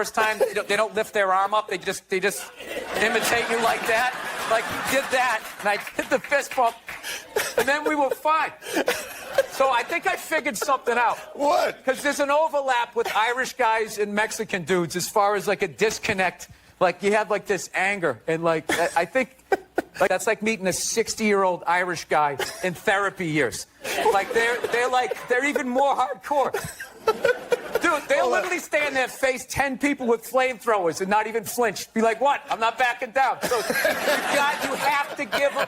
First time, they don't lift their arm up. They just imitate you like that. Like you did that, and I did the fist bump, and then we were fine. So I think I figured something out. What? Because there's an overlap with Irish guys and Mexican dudes as far as like a disconnect. Like you have like this anger, and like I think like that's like meeting a 60-year-old Irish guy in therapy years. Like they're even more hardcore. Dude, they'll literally stand there, face 10 people with flamethrowers and not even flinch. Be like, what? I'm not backing down. So you have to give them,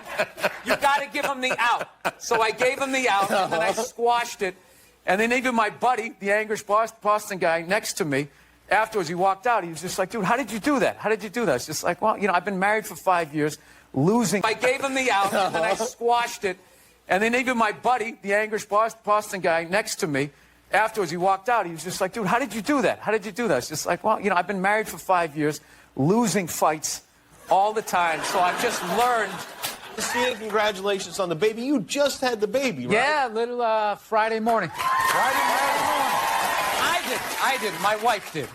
you got to give them the out. So I gave him the out, and then I squashed it. And then even my buddy, the English Boston guy next to me, afterwards he walked out. He was just like, dude, how did you do that? How did you do that? It's just like, well, you know, I've been married for 5 years, losing. I gave him the out, and then I squashed it. And then even my buddy, the English Boston guy next to me, afterwards, he walked out. He was just like, dude, how did you do that? How did you do that? It's just like, well, you know, I've been married for 5 years, losing fights all the time. So I've just learned. Christina, congratulations on the baby. You just had the baby, right? Yeah, little Friday morning. Friday morning. I did. My wife did.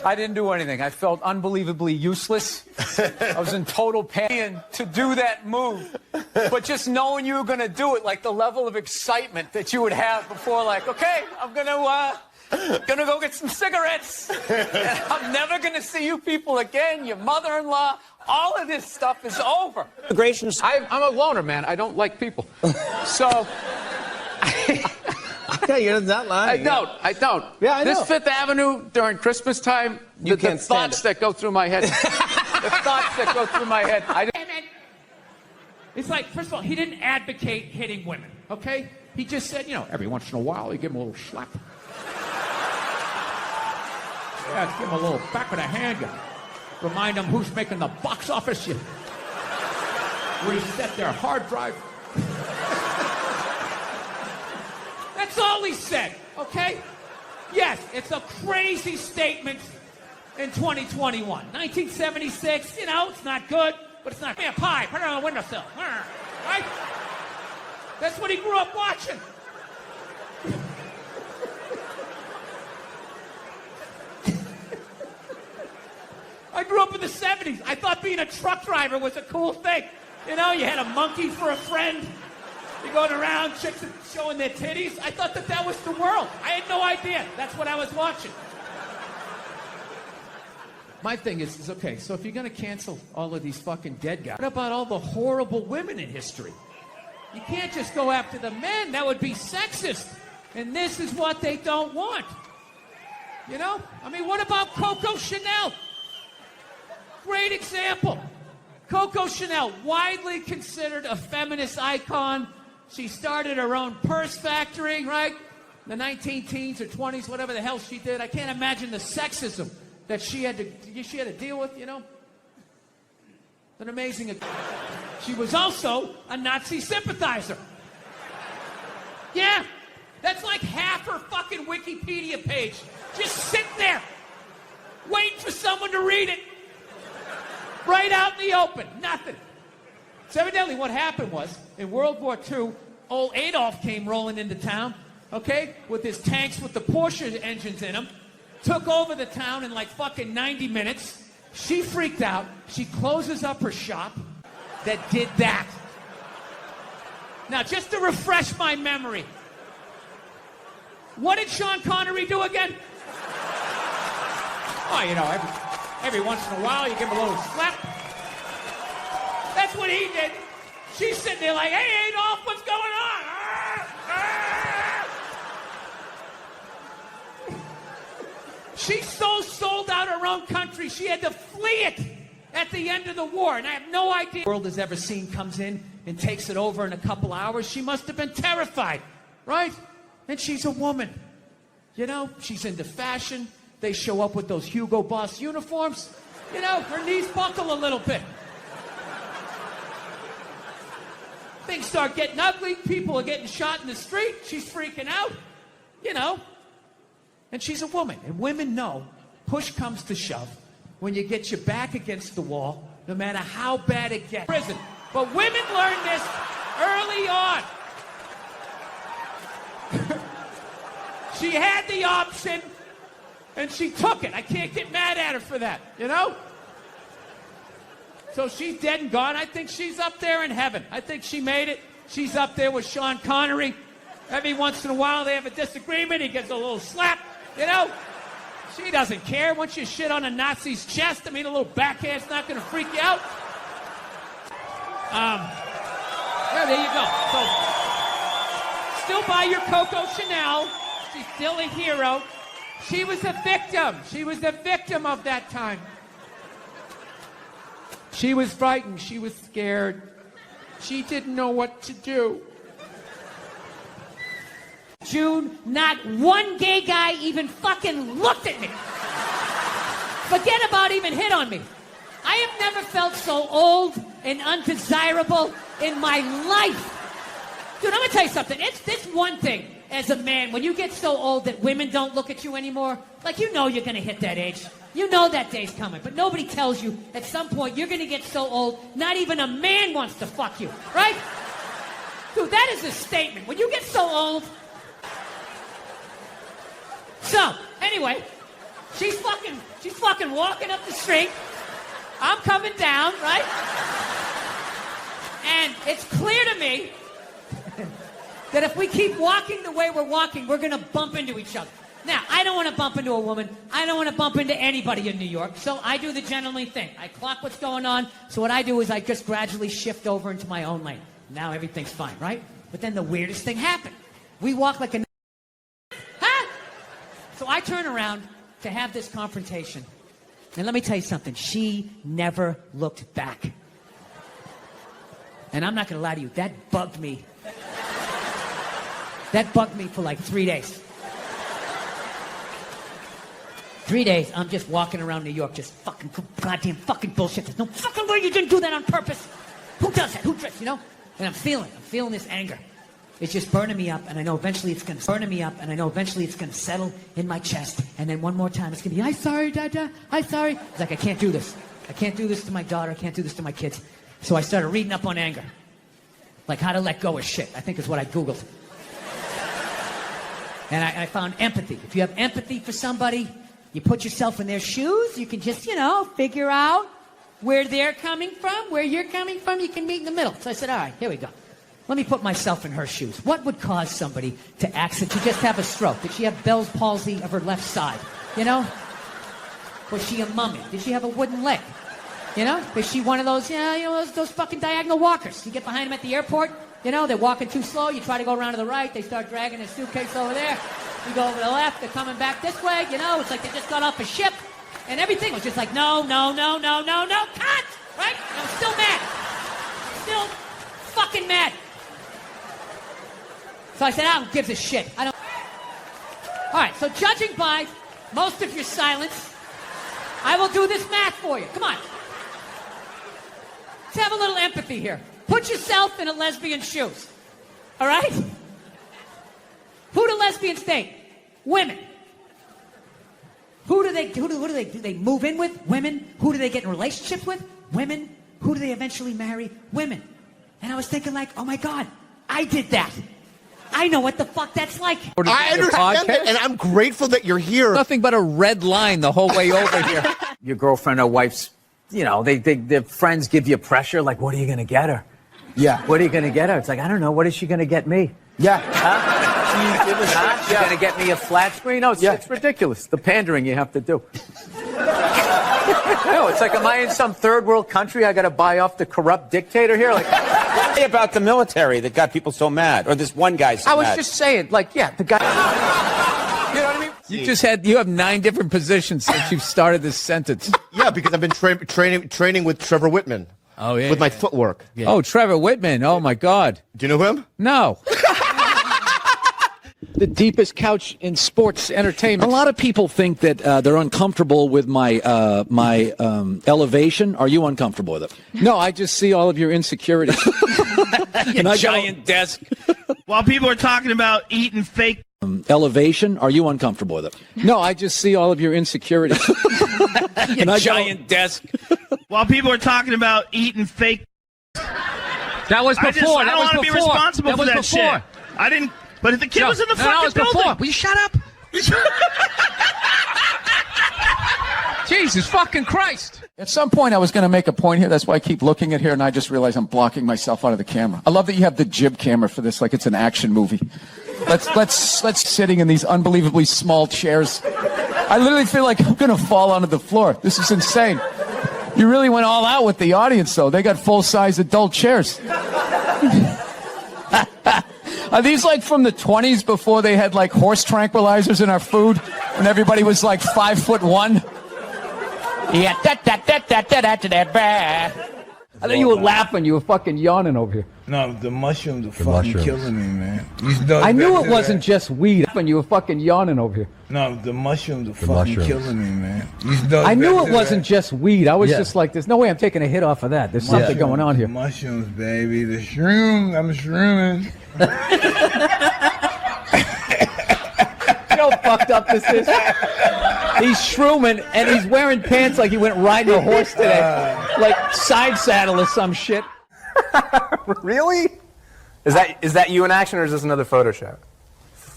I didn't do anything. I felt unbelievably useless. I was in total pain to do that move. But just knowing you were going to do it, like the level of excitement that you would have before, like, okay, I'm going to go get some cigarettes. And I'm never going to see you people again, your mother-in-law. All of this stuff is over. I'm a loner, man. I don't like people. So... Yeah, you're not lying. I don't. Yeah, I know. This Fifth Avenue during Christmas time, the thoughts that go through my head. The thoughts that go through my head. It's like, first of all, he didn't advocate hitting women, okay? He just said, you know, every once in a while, you give him a little slap. Yeah, give him a little back of the hand. You remind him who's making the box office. You reset their hard drive. That's all he said, okay? Yes, it's a crazy statement in 2021. 1976, you know, it's not good, but it's not. Give me a pie, put it on the windowsill, right? That's what he grew up watching. I grew up in the 70s. I thought being a truck driver was a cool thing. You know, you had a monkey for a friend. You're going around, chicks showing their titties. I thought that was the world. I had no idea. That's what I was watching. My thing is okay, so if you're going to cancel all of these fucking dead guys, what about all the horrible women in history? You can't just go after the men. That would be sexist. And this is what they don't want. You know? I mean, what about Coco Chanel? Great example. Coco Chanel, widely considered a feminist icon. She started her own purse factory, right? In the 19-teens or 20s, whatever the hell she did. I can't imagine the sexism that she had to deal with, you know? An amazing... She was also a Nazi sympathizer. Yeah, that's like half her fucking Wikipedia page. Just sitting there, waiting for someone to read it. Right out in the open, nothing. So evidently what happened was, in World War II, old Adolf came rolling into town, okay, with his tanks with the Porsche engines in them, took over the town in like fucking 90 minutes. She freaked out. She closes up her shop that did that. Now, just to refresh my memory, what did Sean Connery do again? Oh, you know, every once in a while, you give him a little slap. That's what he did. She's sitting there like, hey, Adolf, what's going on? She so sold out her own country, she had to flee it at the end of the war. And I have no idea the world has ever seen comes in and takes it over in a couple hours. She must have been terrified, right? And she's a woman. You know, she's into fashion. They show up with those Hugo Boss uniforms. You know, her knees buckle a little bit. Things start getting ugly. People are getting shot in the street. She's freaking out. You know. And she's a woman. And women know, push comes to shove, when you get your back against the wall, no matter how bad it gets. Prison. But women learn this early on. She had the option And she took it. I can't get mad at her for that, you know? So she's dead and gone. I think she's up there in heaven. I think she made it. She's up there with Sean Connery. Every once in a while they have a disagreement. He gets a little slap, you know? She doesn't care. Once you shit on a Nazi's chest, I mean, a little backhand's not going to freak you out. Yeah, there you go. So, still buy your Coco Chanel. She's still a hero. She was a victim. She was a victim of that time. She was frightened. She was scared. She didn't know what to do. June, not one gay guy even fucking looked at me. Forget about even hit on me. I have never felt so old and undesirable in my life. Dude, I'm gonna tell you something. It's this one thing as a man, when you get so old that women don't look at you anymore, like you know you're gonna hit that age. You know that day's coming, but nobody tells you at some point you're gonna get so old, not even a man wants to fuck you, right? Dude, that is a statement. When you get so old. So, anyway, she's fucking walking up the street. I'm coming down, right? And it's clear to me that if we keep walking the way we're walking, we're gonna bump into each other. Now, I don't want to bump into a woman. I don't want to bump into anybody in New York. So I do the gentlemanly thing. I clock what's going on. So what I do is I just gradually shift over into my own lane. Now everything's fine, right? But then the weirdest thing happened. We walk like a... Huh? So I turn around to have this confrontation. And let me tell you something. She never looked back. And I'm not going to lie to you. That bugged me. That bugged me for like 3 days. 3 days, I'm just walking around New York, just fucking goddamn fucking bullshit. There's no fucking way you didn't do that on purpose. Who does that? Who does, you know? And I'm feeling this anger. It's just burning me up, and I know eventually it's gonna settle in my chest. And then one more time, it's gonna be, I'm sorry, Dada, I'm sorry. It's like, I can't do this. I can't do this to my daughter. I can't do this to my kids. So I started reading up on anger. Like how to let go of shit, I think is what I Googled. And I found empathy. If you have empathy for somebody, you put yourself in their shoes, you can just, figure out where they're coming from, where you're coming from, you can meet in the middle. So I said, all right, here we go. Let me put myself in her shoes. What would cause somebody to just have a stroke? Did she have Bell's palsy of her left side? Was she a mummy? Did she have a wooden leg? Was she one of those, those fucking diagonal walkers? You get behind them at the airport, they're walking too slow, you try to go around to the right, they start dragging a suitcase over there. You go over to the left, they're coming back this way, it's like they just got off a ship, and everything was just like, no, cut! Right? And I'm still mad. Still fucking mad. So I said, who gives a shit? I don't... All right, so judging by most of your silence, I will do this math for you. Come on. Let's have a little empathy here. Put yourself in a lesbian's shoes. All right? Who do lesbians date? Women. Who do they move in with? Women. Who do they get in relationships with? Women. Who do they eventually marry? Women. And I was thinking like, oh my God, I did that. I know what the fuck that's like. I understand that, and I'm grateful that you're here. Nothing but a red line the whole way over here. Your girlfriend or wife's, their friends give you pressure, like, what are you going to get her? Yeah. What are you going to get her? It's like, I don't know. What is she going to get me? Yeah. She's going to get me a flat screen? No, it's ridiculous. The pandering you have to do. No, it's like, am I in some third world country? I got to buy off the corrupt dictator here? Like, about the military that got people so mad, or this one guy so I was mad. just saying, like, the guy. You know what I mean? You have 9 different positions since you've started this sentence. Yeah, because I've been training with Trevor Whitman. Oh, yeah. With my footwork. Yeah. Oh, Trevor Whitman. Oh, my God. Do you know him? No. The deepest couch in sports entertainment. A lot of people think that they're uncomfortable with my elevation. Are you uncomfortable with it? No, I just see all of your insecurities. Your giant desk. While people are talking about eating fake Elevation. Are you uncomfortable with it? No, I just see all of your insecurities. Your giant desk. While people are talking about eating fake. That was before. I don't want to be responsible for that shit. I didn't. But if the kid was in the fucking building. Will you shut up? Jesus fucking Christ. At some point, I was going to make a point here. That's why I keep looking at here, and I just realized I'm blocking myself out of the camera. I love that you have the jib camera for this, like it's an action movie. Let's sitting in these unbelievably small chairs. I literally feel like I'm going to fall onto the floor. This is insane. You really went all out with the audience, though. They got full-size adult chairs. Are these like from the 20s before they had like horse tranquilizers in our food? When everybody was like 5'1"? Yeah, I thought you were laughing. You were fucking yawning over here. No, the mushrooms are fucking killing me, man. I knew it wasn't just weed. And you were fucking yawning over here. No, the mushrooms are fucking killing me, man. I knew it wasn't just weed. I was just like, there's no way I'm taking a hit off of that. There's something going on here. Mushrooms, baby. The shrooms. I'm shrooming. You know how fucked up this is? He's shrooming, and he's wearing pants like he went riding a horse today. Like side saddle or some shit. Really? Is that you in action, or is this another photo shoot?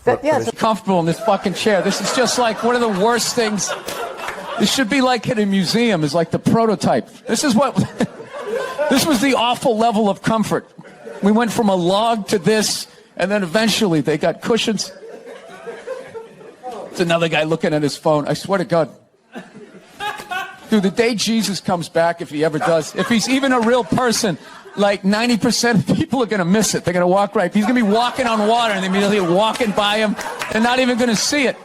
It's comfortable in this fucking chair. This is just like one of the worst things. This should be like in a museum, is like the prototype. This is what, this was the awful level of comfort. We went from a log to this, and then eventually they got cushions. It's another guy looking at his phone. I swear to God. Dude, the day Jesus comes back, if he ever does, if he's even a real person, like 90% of people are going to miss it. They're going to walk right. He's going to be walking on water, and they're immediately walking by him. They're not even going to see it.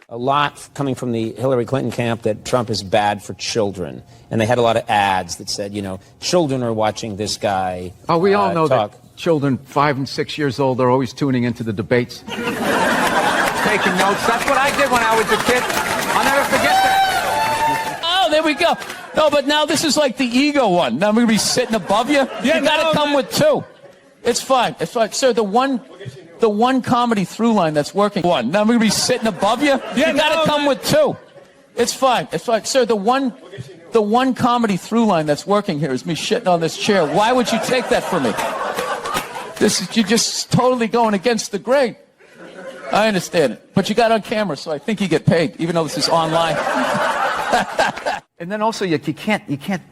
A lot coming from the Hillary Clinton camp that Trump is bad for children. And they had a lot of ads that said, you know, children are watching this guy. Oh, we all know talk. that children 5 and 6 years old are always tuning into the debates. Taking notes. That's what I did when I was a kid. I'll never forget that. Oh, there we go. No, but now this is like the ego one. Now I'm going to be sitting above you. You got to come with two. It's fine. It's fine. Sir, the one comedy through line that's working. One. Now I'm going to be sitting above you. You got to come with two. It's fine. It's fine. Sir, the one comedy through line that's working here is me shitting on this chair. Why would you take that from me? You're just totally going against the grain. I understand it. But you got on camera, so I think you get paid, even though this is online. And then also, you can't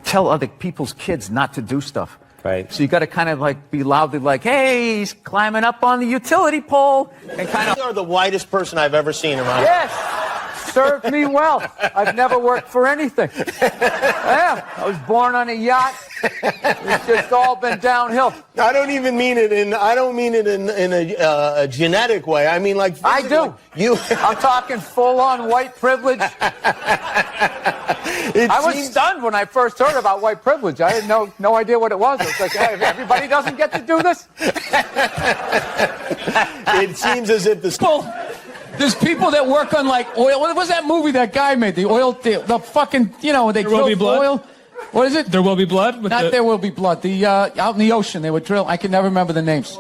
tell other people's kids not to do stuff. Right. So you got to kind of like be loudly like, hey, he's climbing up on the utility pole. And kind of. You are the whitest person I've ever seen around. Yes. Served me well. I've never worked for anything. Yeah. I was born on a yacht. It's just all been downhill. I don't even mean it in. I don't mean it in a genetic way. I mean like. I do. I'm talking full-on white privilege. I was stunned when I first heard about white privilege. I had no idea what it was. It's like, hey, everybody doesn't get to do this. It seems as if There's people that work on like oil. What was that movie that guy made? The oil, the fucking, you know, they drill oil. What is it? There Will Be Blood? Not There Will Be Blood. The out in the ocean, they would drill. I can never remember the names.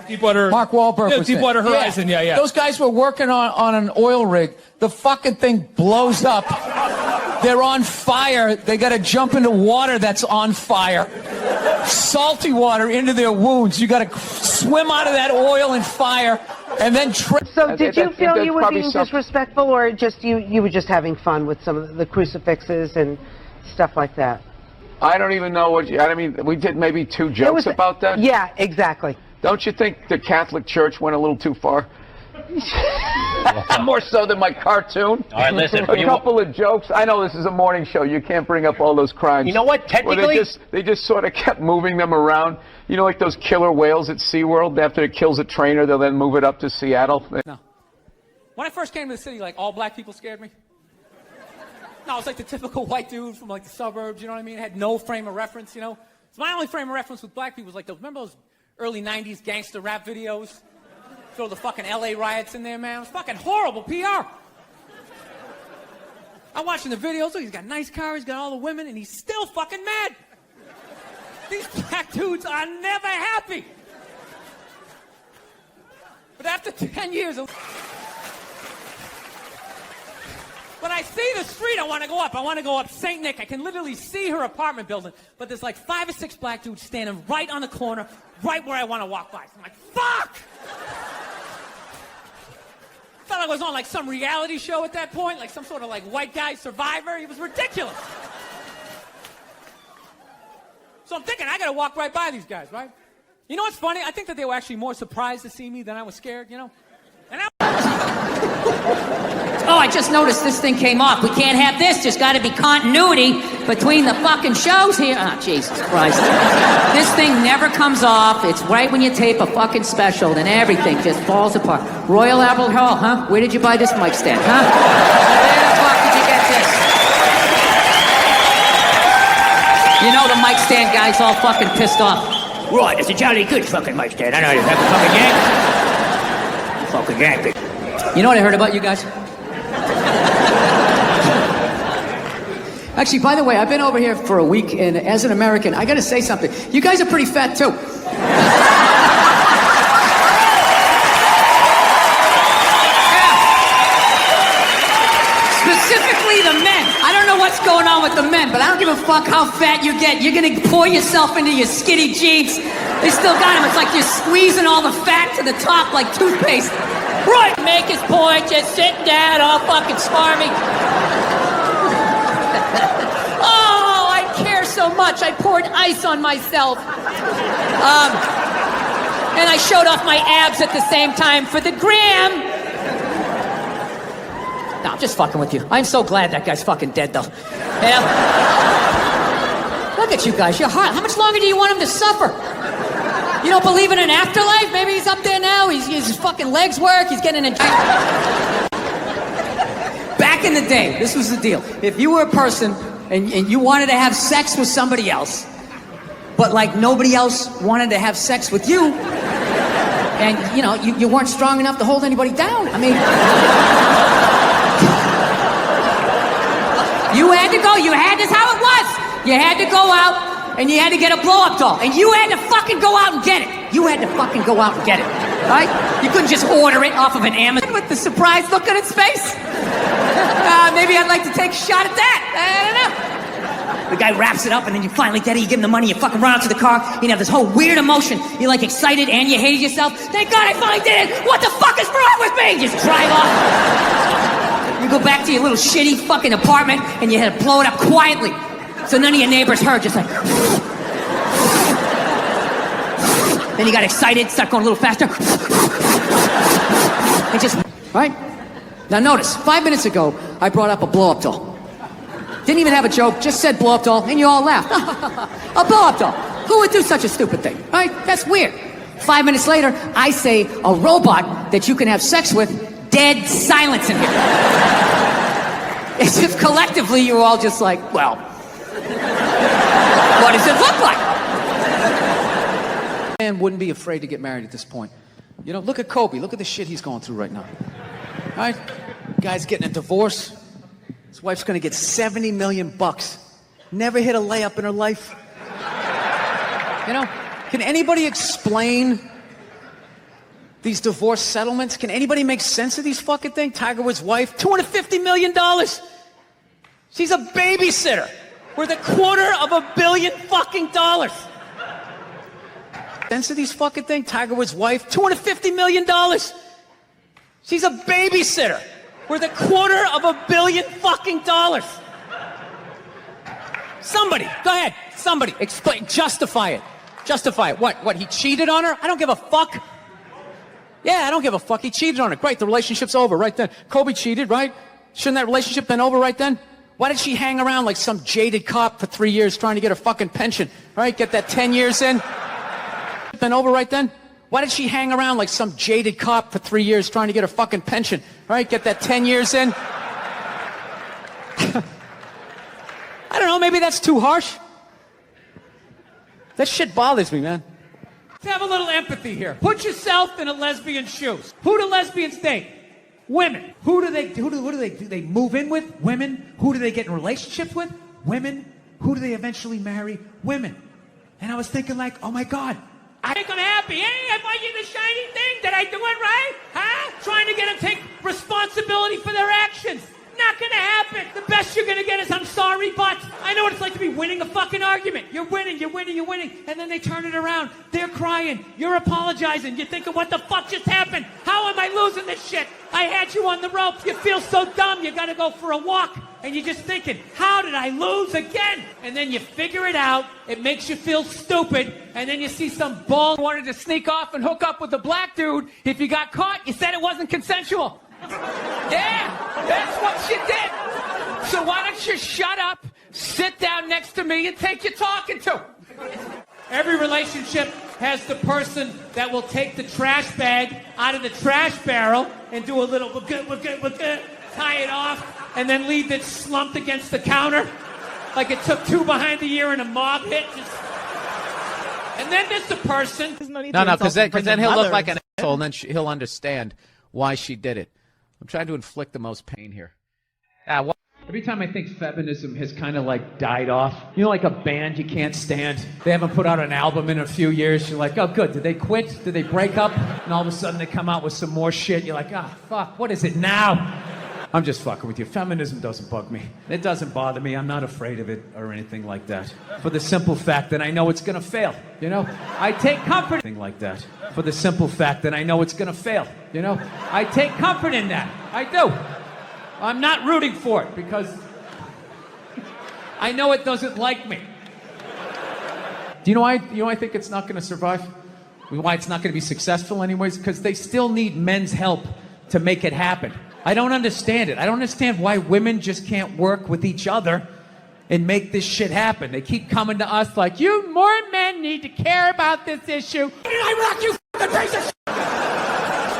Deepwater. Mark Wahlberg was Deepwater Horizon. Yeah. Those guys were working on an oil rig. The fucking thing blows up. They're on fire. They got to jump into water that's on fire. Salty water into their wounds. You got to swim out of that oil and fire and then trip. So did you feel you were being disrespectful, or just you were just having fun with some of the crucifixes and stuff like that? I don't even know what I mean, we did maybe 2 jokes about that. Yeah, exactly. Don't you think the Catholic Church went a little too far? More so than my cartoon. All right, listen. A couple of jokes. I know this is a morning show. You can't bring up all those crimes. You know what? Technically, they just sort of kept moving them around. You know, like those killer whales at SeaWorld. After it kills a trainer, they'll then move it up to Seattle. No. When I first came to the city, like, all black people scared me. No, I was like the typical white dude from like the suburbs. You know what I mean? I had no frame of reference. You know, so my only frame of reference with black people was like those. Remember those early '90s gangster rap videos? Throw the fucking LA riots in there, man. It was fucking horrible PR. I'm watching the videos. Look, he's got a nice car. He's got all the women, and he's still fucking mad. These black dudes are never happy. But after 10 years of... When I see the street, I want to go up. I want to go up St. Nick. I can literally see her apartment building, but there's like 5 or 6 black dudes standing right on the corner, right where I want to walk by. So I'm like, fuck! Felt like I was on like some reality show at that point, like some sort of like white guy survivor. It was ridiculous. So I'm thinking, I gotta walk right by these guys, right? You know what's funny? I think that they were actually more surprised to see me than I was scared, you know? And Oh, I just noticed this thing came off. We can't have this. There's got to be continuity between the fucking shows here. Oh, Jesus Christ. This thing never comes off. It's right when you tape a fucking special, then everything just falls apart. Royal Albert Hall, huh? Where did you buy this mic stand, huh? Where the fuck did you get this? You know the mic stand guy's all fucking pissed off. Right, it's a jolly good fucking mic stand. I know you have a fucking yank. Fucking yank. You know what I heard about you guys? Actually, by the way, I've been over here for a week, and as an American, I gotta say something. You guys are pretty fat, too. Specifically the men. I don't know what's going on with the men, but I don't give a fuck how fat you get. You're gonna pour yourself into your skinny jeans. They still got them. It's like you're squeezing all the fat to the top like toothpaste. Right. Make his point, just sitting down, all fucking smarmy. Oh, I care so much. I poured ice on myself. And I showed off my abs at the same time for the gram. No, I'm just fucking with you. I'm so glad that guy's fucking dead, though. Yeah. Look at you guys. You're hot. How much longer do you want him to suffer? You don't believe in an afterlife? Maybe he's up there now. His fucking legs work. He's getting a... Back in the day, this was the deal. If you were a person and you wanted to have sex with somebody else, but like nobody else wanted to have sex with you, and you know, you weren't strong enough to hold anybody down. I mean, you had to go. This is how it was. You had to go out and you had to get a blow-up doll. And you had to fucking go out and get it. You had to fucking go out and get it. Right? You couldn't just order it off of an Amazon. With the surprised look on its face. Maybe I'd like to take a shot at that. I don't know. The guy wraps it up and then you finally get it. You give him the money. You fucking run out to the car. You have this whole weird emotion. You're like excited and you hated yourself. Thank God I finally did it. What the fuck is wrong with me? You just drive off. You go back to your little shitty fucking apartment and you had to blow it up quietly. So none of your neighbors heard, just like... Then you got excited, start going a little faster. And just... Right? Now notice, 5 minutes ago, I brought up a blow-up doll. Didn't even have a joke, just said blow-up doll, and you all laughed. A blow-up doll. Who would do such a stupid thing? Right? That's weird. 5 minutes later, I say a robot that you can have sex with, dead silence in here. As if collectively you were all just like, well... What does it look like? Man wouldn't be afraid to get married at this point. You know, look at Kobe. Look at the shit he's going through right now. All right? Guy's getting a divorce. His wife's going to get $70 million. Never hit a layup in her life. You know, can anybody explain these divorce settlements? Can anybody make sense of these fucking things? Tiger Woods' wife, $250 million. She's a babysitter. Worth $250 million fucking dollars. Sense of these fucking things? Tiger Woods' wife, $250 million. She's a babysitter. Worth $250 million fucking dollars. Somebody, go ahead. Somebody, explain, justify it. Justify it. What, he cheated on her? I don't give a fuck. Yeah, I don't give a fuck. He cheated on her. Great, the relationship's over right then. Kobe cheated, right? Shouldn't that relationship been over right then? Why did she hang around like some jaded cop for 3 years trying to get her fucking pension? Right? Get that 10 years in? Been over right then? Why did she hang around like some jaded cop for 3 years trying to get her fucking pension? Right? Get that 10 years in? I don't know, maybe that's too harsh. That shit bothers me, man. Let's have a little empathy here. Put yourself in a lesbian's shoes. Who do lesbians date? Women. Who do they move in with? Women. Who do they get in relationships with? Women. Who do they eventually marry? Women. And I was thinking like, oh my God, I think I'm happy. Hey, I find you the shiny thing. Did I do it right? Huh? Trying to get them to take responsibility for their actions. Not gonna happen. The best you're gonna get is I'm sorry, but I know what it's like to be winning a fucking argument. You're winning, and then they turn it around. They're crying. You're apologizing. You're thinking, what the fuck just happened? How am I losing this shit? I had you on the rope. You feel so dumb. You gotta go for a walk. And you're just thinking, how did I lose again? And then you figure it out. It makes you feel stupid. And then you see some bald Wanted to sneak off and hook up with a black dude. If you got caught, you said it wasn't consensual. Yeah, that's what you did. So why don't you shut up, sit down next to me, and take your talking to? Every relationship has the person that will take the trash bag out of the trash barrel and do a little, we're good, tie it off, and then leave it slumped against the counter like it took two behind the ear and a mob hit. And then there's the person. No, because then he'll look like an asshole, and then he'll understand why she did it. I'm trying to inflict the most pain here. Every time I think feminism has kind of like died off, you know, like a band you can't stand. They haven't put out an album in a few years. You're like, oh, good. Did they quit? Did they break up? And all of a sudden they come out with some more shit. You're like, ah, fuck. What is it now? I'm just fucking with you. Feminism doesn't bug me. It doesn't bother me. I'm not afraid of it or anything like that. For the simple fact that I know it's gonna fail. You know, I take comfort in like that. For the simple fact that I know it's gonna fail. You know, I take comfort in that. I do. I'm not rooting for it because I know it doesn't like me. Do you know why? I think it's not going to survive? Why it's not going to be successful anyways? Because they still need men's help to make it happen. I don't understand it. I don't understand why women just can't work with each other and make this shit happen. They keep coming to us like, you more men need to care about this issue. In Iraq, you fucking piece of shit.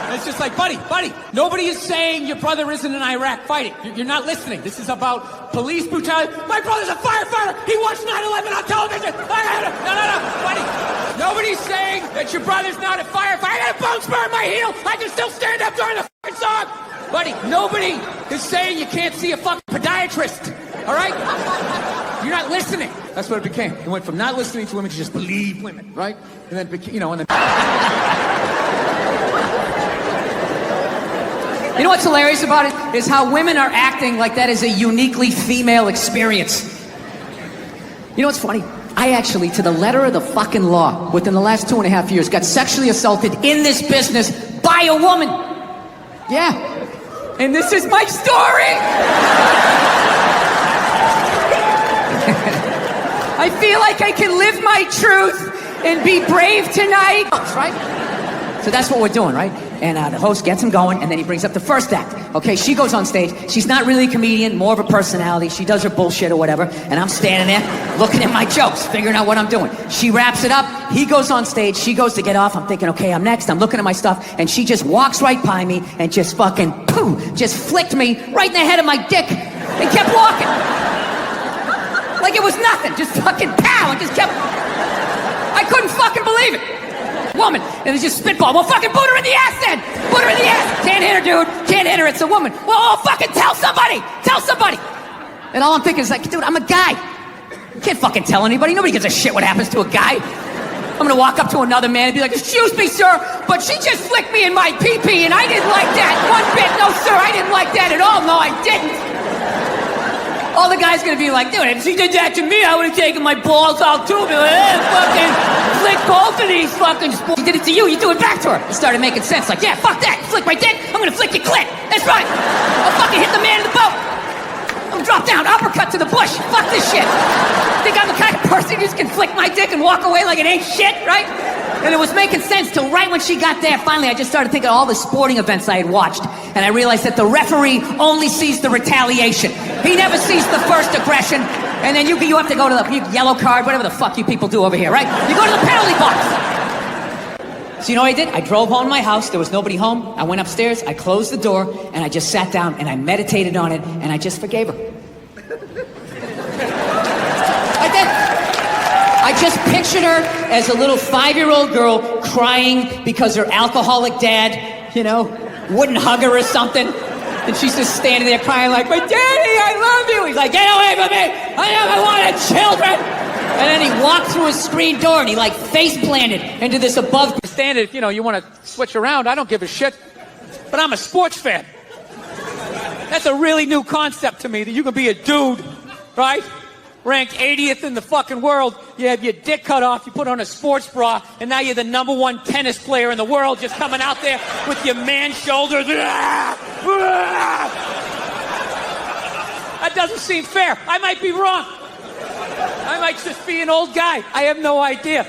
It's just like, buddy, nobody is saying your brother isn't in Iraq fighting. You're not listening. This is about police brutality. My brother's a firefighter. He watched 9/11 on television. No, buddy. Nobody's saying that your brother's not a firefighter. I got a bone spur in my heel. I can still stand up during the fucking song. Buddy, nobody is saying you can't see a fucking podiatrist. All right? You're not listening. That's what it became. It went from not listening to women to just believe women, right? And then, you know, and then... You know what's hilarious about it? Is how women are acting like that is a uniquely female experience. You know what's funny? I actually, to the letter of the fucking law, within the last 2.5 years, got sexually assaulted in this business by a woman. Yeah. And this is my story! I feel like I can live my truth and be brave tonight. Right? So that's what we're doing, right? And the host gets him going, and then he brings up the first act. Okay, she goes on stage. She's not really a comedian, more of a personality. She does her bullshit or whatever, and I'm standing there looking at my jokes, figuring out what I'm doing. She wraps it up. He goes on stage. She goes to get off. I'm thinking, okay, I'm next. I'm looking at my stuff, and she just walks right by me and just fucking, pooh, just flicked me right in the head of my dick and kept walking. Like it was nothing. Just fucking pow, and just kept... I couldn't fucking believe it. Woman, and it's just spitball. Well, fucking boot her in the ass then. Boot her in the ass. Can't hit her, dude. Can't hit her. It's a woman. Well, fucking tell somebody. Tell somebody. And all I'm thinking is like, dude, I'm a guy. You can't fucking tell anybody. Nobody gives a shit what happens to a guy. I'm gonna walk up to another man and be like, excuse me, sir, but she just flicked me in my pee-pee and I didn't like that one bit. No, sir, I didn't like that at all. No, I didn't. All the guy's gonna be like, dude, if she did that to me, I would have taken my balls out too. Be like, hey, fucking flick both of these fucking sports. She did it to you, you do it back to her. It started making sense. Like, yeah, fuck that. You flick my dick, I'm gonna flick your clit. That's right. I'll fucking hit the man in the boat. I'm drop down, uppercut to the bush. Fuck this shit. Think I'm the kind of person who just can flick my dick and walk away like it ain't shit, right? And it was making sense till right when she got there. Finally, I just started thinking of all the sporting events I had watched. And I realized that the referee only sees the retaliation. He never sees the first aggression. And then you have to go to the yellow card, whatever the fuck you people do over here, right? You go to the penalty box. So you know what I did? I drove home to my house. There was nobody home. I went upstairs. I closed the door. And I just sat down and I meditated on it. And I just forgave her. I did. I just pictured her as a little 5-year-old girl crying because her alcoholic dad, you know, wouldn't hug her or something. And she's just standing there crying like, but Daddy, I love you. He's like, get away from me. I never wanted children. And then he walked through a screen door and he like face planted into this above Standard, you know, you want to switch around. I don't give a shit. But I'm a sports fan. That's a really new concept to me, that you can be a dude, right? Ranked 80th in the fucking world. You have your dick cut off, you put on a sports bra, and now you're the #1 tennis player in the world, just coming out there with your man shoulders. That doesn't seem fair. I might be wrong. I might just be an old guy. I have no idea.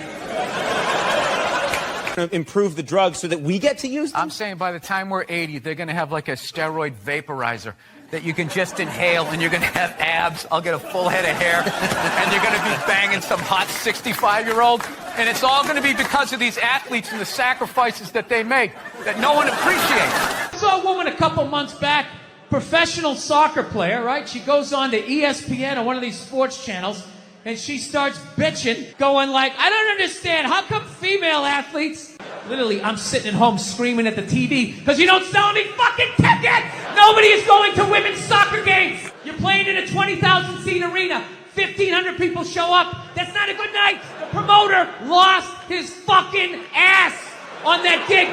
Improve the drugs so that we get to use them? I'm saying by the time we're 80, they're going to have like a steroid vaporizer that you can just inhale, and you're going to have abs. I'll get a full head of hair, and you're going to be banging some hot 65-year-old. And it's all going to be because of these athletes and the sacrifices that they make that no one appreciates. I saw a woman a couple months back, professional soccer player, right? She goes on to ESPN or one of these sports channels, and she starts bitching, going like, I don't understand, how come female athletes... Literally, I'm sitting at home screaming at the TV because you don't sell any fucking tickets! Nobody is going to women's soccer games! You're playing in a 20,000-seat arena. 1,500 people show up. That's not a good night. The promoter lost his fucking ass on that gig.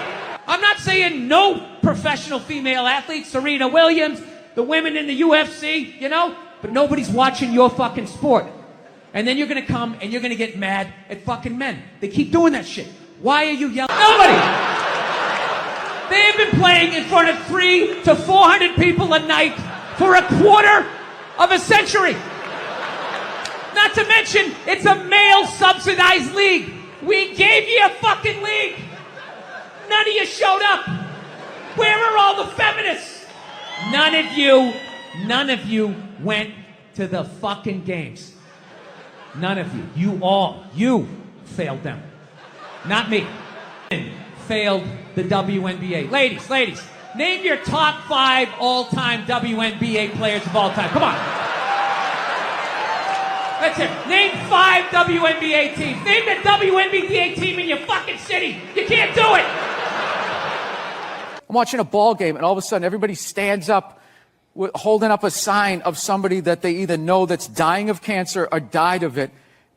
I'm not saying no professional female athletes, Serena Williams, the women in the UFC, you know? But nobody's watching your fucking sport. And then you're going to come and you're going to get mad at fucking men. They keep doing that shit. Why are you yelling? Nobody! They have been playing in front of 300 to 400 people a night for a quarter of a century. Not to mention, it's a male-subsidized league. We gave you a fucking league. None of you showed up. Where are all the feminists? None of you went to the fucking games. None of you. You failed them. Not me. Failed the WNBA. Ladies, name your top 5 all-time WNBA players of all time. Come on. That's it. Name 5 WNBA teams. Name the WNBA team in your fucking city. You can't do it. I'm watching a ball game, and all of a sudden everybody stands up holding up a sign of somebody that they either know that's dying of cancer or died of it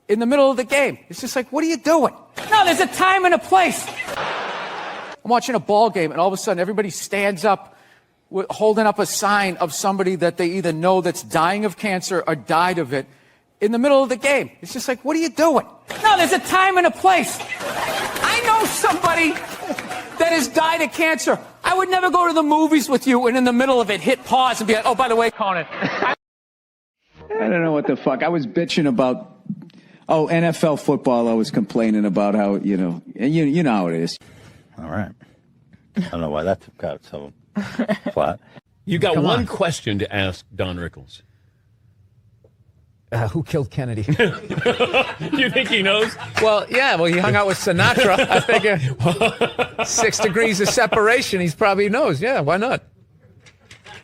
in the middle of the game. It's just like, what are you doing? No, there's a time and a place. I'm watching a ball game, and all of a sudden everybody stands up holding up a sign of somebody that they either know that's dying of cancer or died of it in the middle of the game. It's just like, what are you doing? No, there's a time and a place. I know somebody that has died of cancer. I would never go to the movies with you and in the middle of it hit pause and be like, oh, by the way, Conan. I don't know what the fuck. I was bitching about, NFL football. I was complaining about how, you know how it is. All right. I don't know why that got so flat. You got one question to ask Don Rickles. Who killed Kennedy? You think he knows? Well, yeah. Well, he hung out with Sinatra. I figure 6 degrees of separation. He probably knows. Yeah, why not?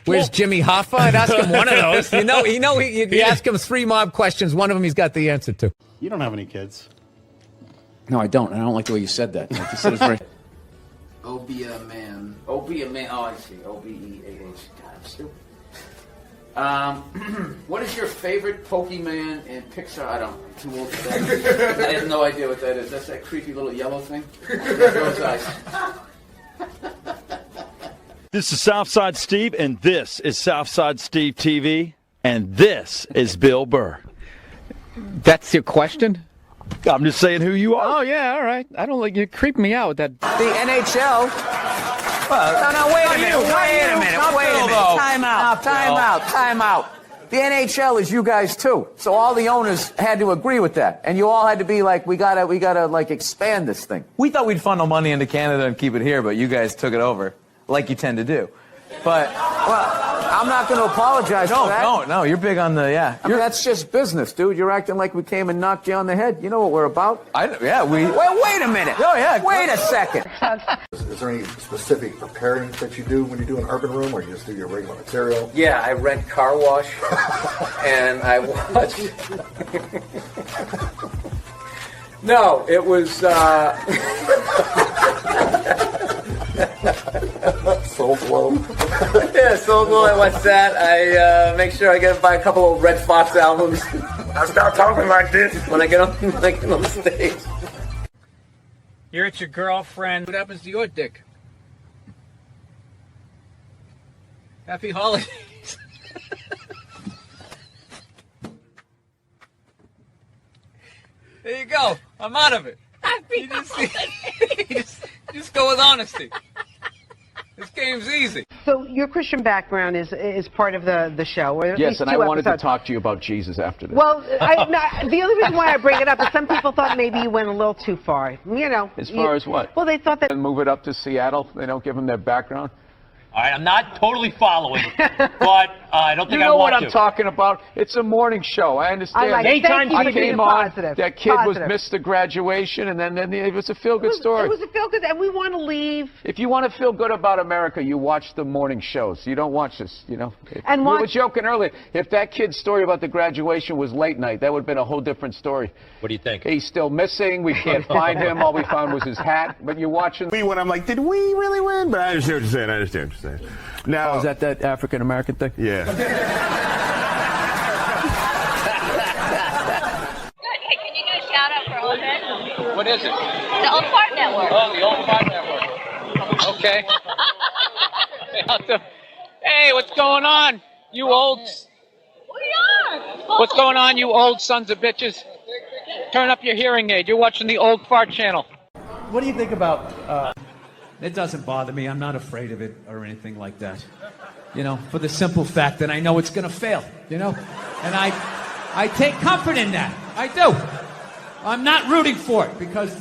Where's Jimmy Hoffa? I'd ask him one of those. You ask him 3 mob questions. One of them he's got the answer to. You don't have any kids. No, I don't. I don't like the way you said that. Like you said, it's very... Obia man. Obia man. Oh, I see. O-B-E-A-H. God, I'm stupid. What is your favorite Pokemon in Pixar? I don't. I'm too old for that. I have no idea what that is. That's that creepy little yellow thing. Those eyes. This is Southside Steve, and this is Southside Steve TV, and this is Bill Burr. That's your question? I'm just saying who you are. Oh, yeah, all right. I don't like you creep me out with that. The NHL. No, wait a minute. Wait a minute. Time out. The NHL is you guys too. So all the owners had to agree with that. And you all had to be like, we gotta like expand this thing. We thought we'd funnel money into Canada and keep it here, but you guys took it over, like you tend to do. But I'm not going to apologize for that. No, you're big on the, yeah. I mean, that's just business, dude. You're acting like we came and knocked you on the head. You know what we're about? Wait a minute. Oh, yeah. Wait a second. Is there any specific preparing that you do when you do an urban room, or you just do your regular material? Yeah, I rent car wash, and I watch. No, it was. Soul Glow. Yeah, Soul Glow. I watch that. I make sure I buy a couple of Red Fox albums. I start talking like this when I get on the stage. You're at your girlfriend. What happens to your dick? Happy holidays. There you go. I'm out of it. You just go with honesty. This game's easy. So your Christian background is part of the show. Or at Yes, least and I 2 wanted to episodes. talk to you about Jesus after this. Well, the only reason why I bring it up is some people thought maybe you went a little too far. You know. As far as what? Well, they thought that. And move it up to Seattle. They don't give them their background. All right, I'm not totally following, but I don't think You I know want what to. I'm talking about? It's a morning show. I understand. I like it. Thank you for I being came on. positive. That kid was Positive. missed the graduation, and then it was a feel-good story. It was a feel good, and we want to leave. If you want to feel good about America, you watch the morning shows. You don't watch this, you know. And we watch- were joking earlier. If that kid's story about the graduation was late night, that would have been a whole different story. What do you think? He's still missing. We can't find him. All we found was his hat. But you're watching. When I'm like, did we really win? But I understand what you're saying. I understand what you're saying. Now, is that African American thing? Yeah. Good. Hey, can you do a shout out for Old Head? What is it? The Old Fart Network. Oh, the Old Fart Network. Okay. Hey, what's going on, you old... What's going on, you old sons of bitches? Turn up your hearing aid. You're watching the Old Fart Channel. What do you think about... It doesn't bother me. I'm not afraid of it or anything like that. You know, for the simple fact that I know it's going to fail, you know? And I take comfort in that. I do. I'm not rooting for it because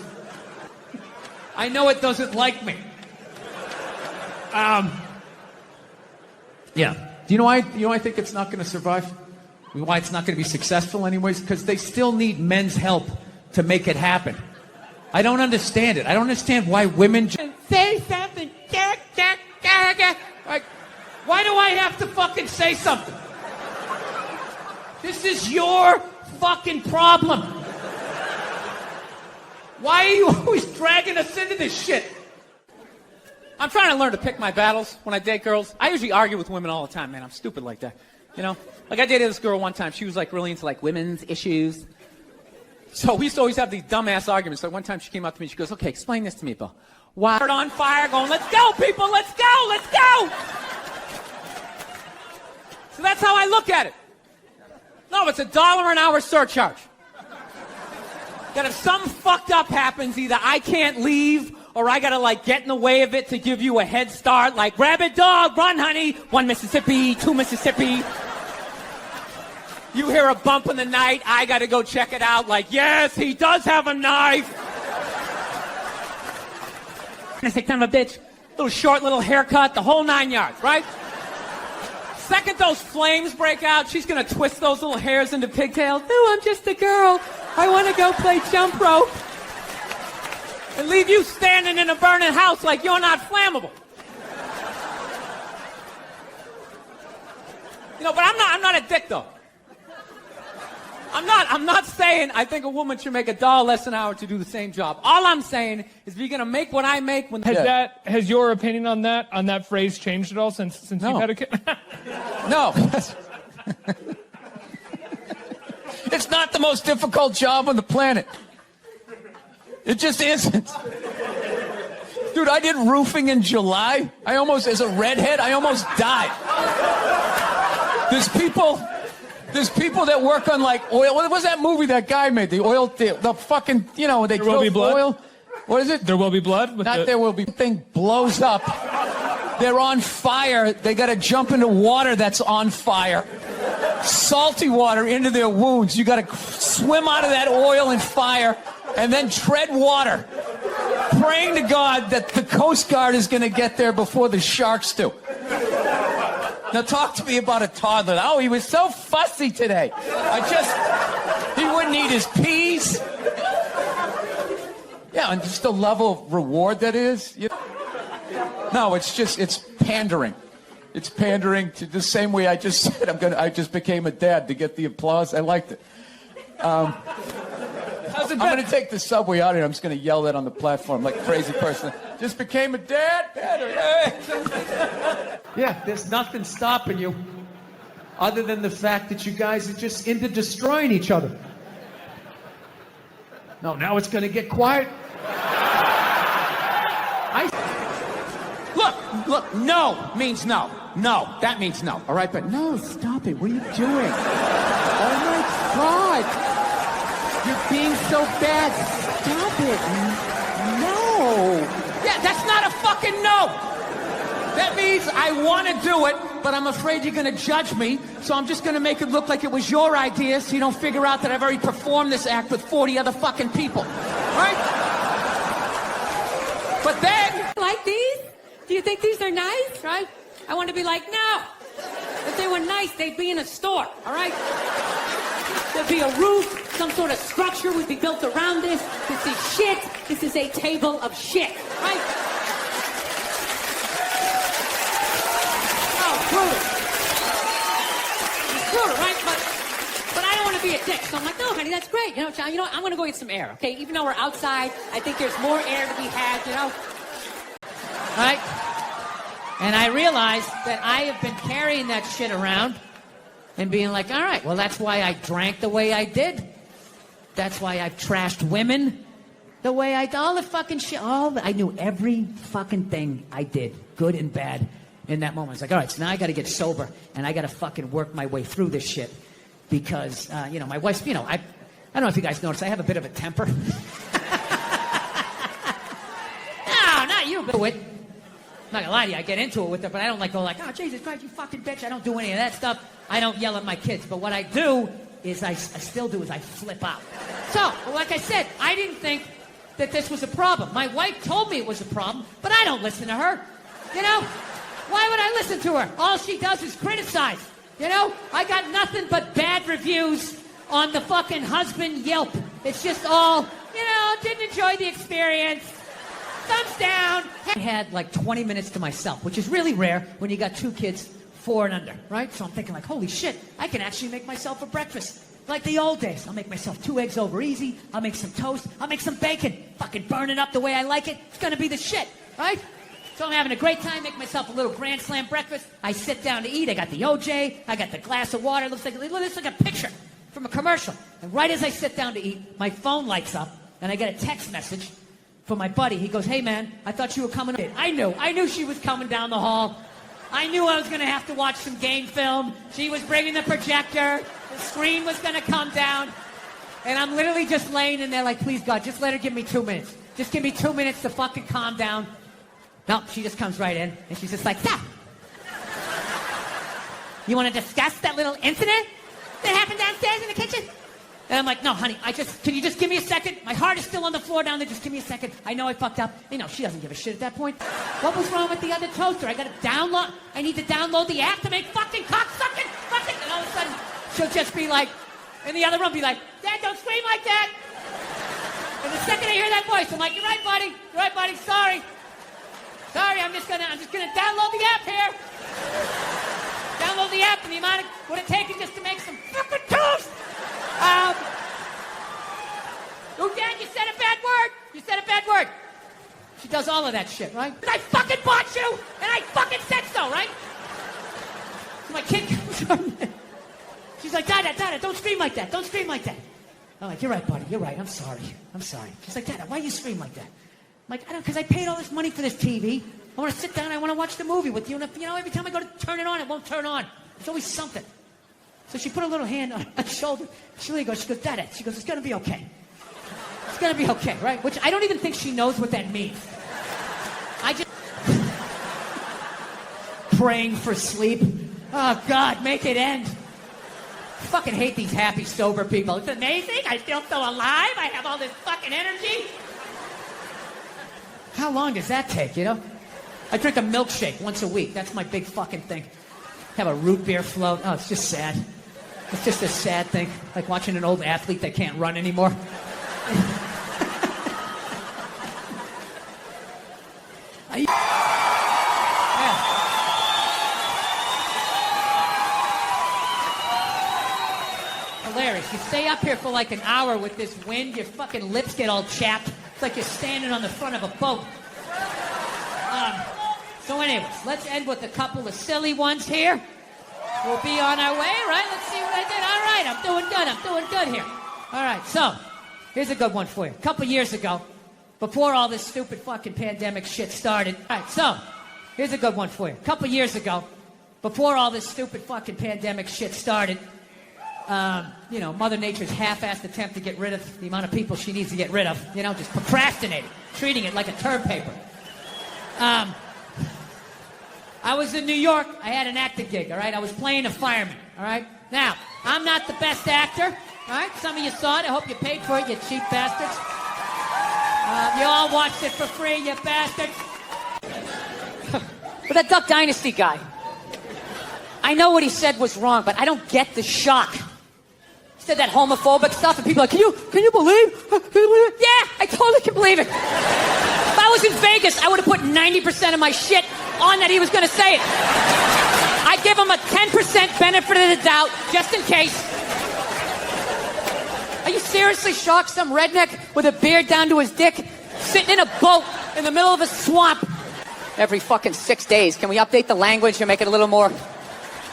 I know it doesn't like me. Yeah. Do you know why I think it's not going to survive? Why it's not going to be successful anyways? Because they still need men's help to make it happen. I don't understand it. I don't understand why women say something. Like, why do I have to fucking say something? This is your fucking problem. Why are you always dragging us into this shit? I'm trying to learn to pick my battles when I date girls. I usually argue with women all the time, man. I'm stupid like that. You know? Like, I dated this girl one time. She was, like, really into, like, women's issues. So we used to always have these dumbass arguments. So one time she came up to me, she goes, okay, explain this to me, Bill. Why we're on fire going, let's go, people, let's go, let's go! So that's how I look at it. No, it's $1 an hour surcharge. That if something fucked up happens, either I can't leave or I gotta, like, get in the way of it to give you a head start, like, rabid dog, run, honey, 1 Mississippi, 2 Mississippi. You hear a bump in the night, I gotta go check it out, like, yes, he does have a knife. I say, son of a bitch, little short, little haircut, the whole 9 yards, right? Second those flames break out, she's gonna twist those little hairs into pigtails. No, I'm just a girl. I wanna go play jump rope. And leave you standing in a burning house like you're not flammable. You know, but I'm not a dick, though. I'm not saying I think a woman should make $1 less an hour to do the same job. All I'm saying is, if you're gonna make what I make, when Has your opinion on that phrase changed at all since you've had a kid? No. It's not the most difficult job on the planet. It just isn't. Dude, I did roofing in July. As a redhead, I almost died. There's people that work on, like, oil. What was that movie that guy made? The oil, the fucking, you know, they There Will Be Blood? oil. What is it? There Will Be Blood? There Will Be. Thing blows up. They're on fire. They got to jump into water that's on fire. Salty water into their wounds. You got to swim out of that oil and fire and then tread water, praying to God that the Coast Guard is going to get there before the sharks do. Now talk to me about a toddler. Oh, he was so fussy today. He wouldn't eat his peas. Yeah, and just the level of reward that is. No, it's pandering. It's pandering to the same way I just said I just became a dad to get the applause. I liked it. I'm going to take the subway out here. I'm just going to yell that on the platform like a crazy person. Just became a dad. Yeah, there's nothing stopping you other than the fact that you guys are just into destroying each other. No, now it's going to get quiet. Look, no means no. No, that means no. All right, but no, stop it. What are you doing? Oh, my God. You're being so bad. Stop it. No. Yeah, that's not a fucking no. That means I want to do it, but I'm afraid you're going to judge me, so I'm just going to make it look like it was your idea so you don't figure out that I've already performed this act with 40 other fucking people. Right? But then... Like these? Do you think these are nice? Right? I want to be like, no. If they were nice, they'd be in a store. All right? There'd be a roof, some sort of structure would be built around this. This is shit. This is a table of shit. Right? Oh, brutal. It's brutal, right? But I don't want to be a dick. So I'm like, no, honey, that's great. You know, John, I'm going to go get some air, okay? Even though we're outside, I think there's more air to be had, you know? Right? And I realized that I have been carrying that shit around and being like, all right, well, that's why I drank the way I did. That's why I've trashed women the way I did. All the fucking shit. I knew every fucking thing I did, good and bad, in that moment. It's like, all right, so now I got to get sober, and I got to fucking work my way through this shit. Because, my wife's, I don't know if you guys noticed, I have a bit of a temper. No, not you, but with. I'm not gonna lie to you, I get into it with her, but I don't go like, oh, Jesus Christ, you fucking bitch. I don't do any of that stuff. I don't yell at my kids. But what I do is I still do is I flip out. So, like I said, I didn't think that this was a problem. My wife told me it was a problem, but I don't listen to her. Why would I listen to her? All she does is criticize. I got nothing but bad reviews on the fucking husband Yelp. It's just all, didn't enjoy the experience. Thumbs down. I had like 20 minutes to myself, which is really rare when you got 2 kids, 4 and under, right? So I'm thinking like, holy shit, I can actually make myself a breakfast. Like the old days. I'll make myself 2 eggs over easy. I'll make some toast. I'll make some bacon. Fucking burn it up the way I like it. It's gonna be the shit, right? So I'm having a great time, make myself a little Grand Slam breakfast. I sit down to eat. I got the OJ. I got the glass of water. It looks like a picture from a commercial. And right as I sit down to eat, my phone lights up, and I get a text message from my buddy. He goes, hey, man, I thought you were coming. I knew she was coming down the hall. I knew I was going to have to watch some game film. She was bringing the projector. The screen was going to come down. And I'm literally just laying in there like, please, God, just let her give me 2 minutes. Just give me 2 minutes to fucking calm down. No, she just comes right in, and she's just like, stop. You want to discuss that little incident that happened downstairs in the kitchen? And I'm like, no, honey, can you just give me a second? My heart is still on the floor down there. Just give me a second. I know I fucked up. She doesn't give a shit at that point. What was wrong with the other toaster? I need to download the app to make fucking cocksucking. And all of a sudden, she'll just be like, in the other room, be like, Dad, don't scream like that. And the second I hear that voice, I'm like, you're right, buddy. Sorry, I'm just gonna download the app here. Download the app, and the amount of what it takes just to make some fucking toast. Oh, Dad, you said a bad word. She does all of that shit, right? I fucking bought you, and I fucking said so, right? So my kid comes on. She's like, Dada, don't scream like that. I'm like, you're right, buddy. You're right. I'm sorry. She's like, Dada, why do you scream like that? I'm like, because I paid all this money for this TV. I want to sit down. I want to watch the movie with you. And every time I go to turn it on, it won't turn on. It's always something. So she put a little hand on my shoulder. She goes, Dada. She goes, it's going to be okay. It's going to be okay, right? Which I don't even think she knows what that means. I just... Praying for sleep. Oh, God, make it end. I fucking hate these happy, sober people. It's amazing. I feel so alive. I have all this fucking energy. How long does that take, I drink a milkshake once a week. That's my big fucking thing. Have a root beer float. Oh, it's just sad. It's just a sad thing. Like watching an old athlete that can't run anymore. Hilarious. You stay up here for like an hour with this wind, your fucking lips get all chapped. It's like you're standing on the front of a boat. So anyways, let's end with a couple of silly ones here. We'll be on our way, right? Let's see what I did. All right, I'm doing good here. All right, so here's a good one for you. A couple years ago, before all this stupid fucking pandemic shit started. All right, so here's a good one for you. A couple years ago, before all this stupid fucking pandemic shit started, You know, Mother Nature's half-assed attempt to get rid of the amount of people she needs to get rid of. You know, just procrastinating, treating it like a term paper. I was in New York. I had an acting gig, all right? I was playing a fireman, all right? Now, I'm not the best actor, all right? Some of you saw it. I hope you paid for it, you cheap bastards. You all watched it for free, you bastards. But that Duck Dynasty guy, I know what he said was wrong, but I don't get the shock. He said that homophobic stuff, and people are like, can you believe? Yeah, I totally can believe it. If I was in Vegas, I would have put 90% of my shit on that he was going to say it. I'd give him a 10% benefit of the doubt, just in case. Are you seriously shocked? Some redneck with a beard down to his dick, sitting in a boat in the middle of a swamp every fucking 6 days. Can we update the language and make it a little more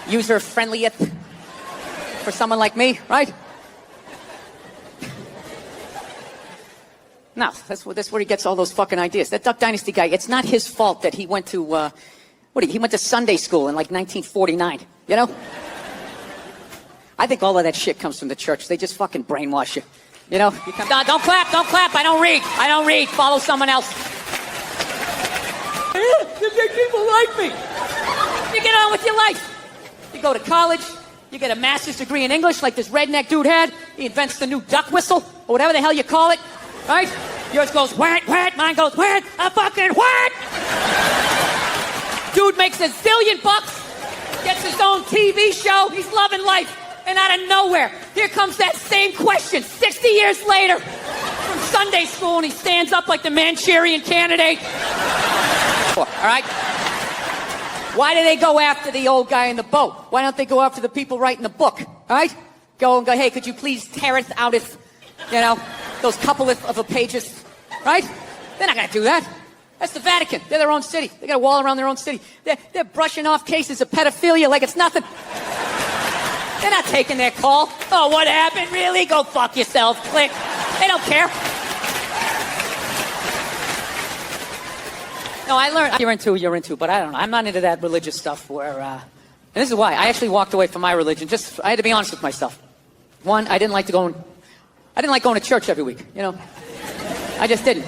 user-friendly for someone like me, right? No, that's where he gets all those fucking ideas. That Duck Dynasty guy, it's not his fault that he went to, he went to Sunday school in like 1949, you know? I think all of that shit comes from the church. They just fucking brainwash you. You know? No, don't clap, I don't read. Follow someone else. You make people like me. You get on with your life. You go to college, you get a master's degree in English like this redneck dude had. He invents the new duck whistle, or whatever the hell you call it. Right? Yours goes, whack, whack. Mine goes, whack, a fucking whack. Dude makes $1 zillion bucks, gets his own TV show. He's loving life. And out of nowhere, here comes that same question 60 years later from Sunday school, and he stands up like the Manchurian Candidate. All right? Why do they go after the old guy in the boat? Why don't they go after the people writing the book? All right? Go and go, hey, could you please tear it out of, you know, those couple of pages, right? They're not going to do that. That's the Vatican. They're their own city. They got a wall around their own city. They're brushing off cases of pedophilia like it's nothing. They're not taking their call. Oh, what happened? Really? Go fuck yourself. Click. They don't care. No, I learned you're into, but I don't know. I'm not into that religious stuff where, and this is why. I actually walked away from my religion. I had to be honest with myself. One, I didn't like going to church every week, you know. I just didn't.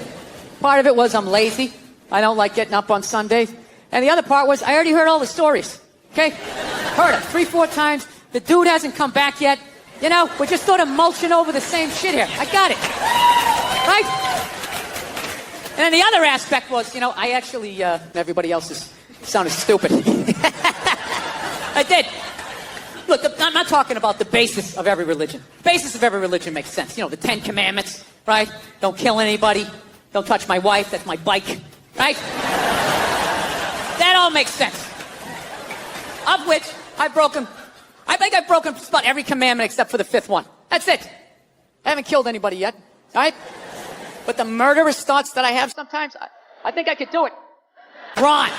Part of it was I'm lazy. I don't like getting up on Sundays. And the other part was I already heard all the stories, okay? Heard it 3-4 times. The dude hasn't come back yet. You know, we're just sort of mulching over the same shit here. I got it. Right? And then the other aspect was, you know, I actually, everybody else is sounded stupid. I did. Look, I'm not talking about the basis of every religion. The basis of every religion makes sense. You know, the 10 Commandments, right? Don't kill anybody. Don't touch my wife. That's my bike. Right? That all makes sense. Of which I think I've broken just about every commandment except for the 5th one. That's it. I haven't killed anybody yet. All right? But the murderous thoughts that I have sometimes, I think I could do it. Ron.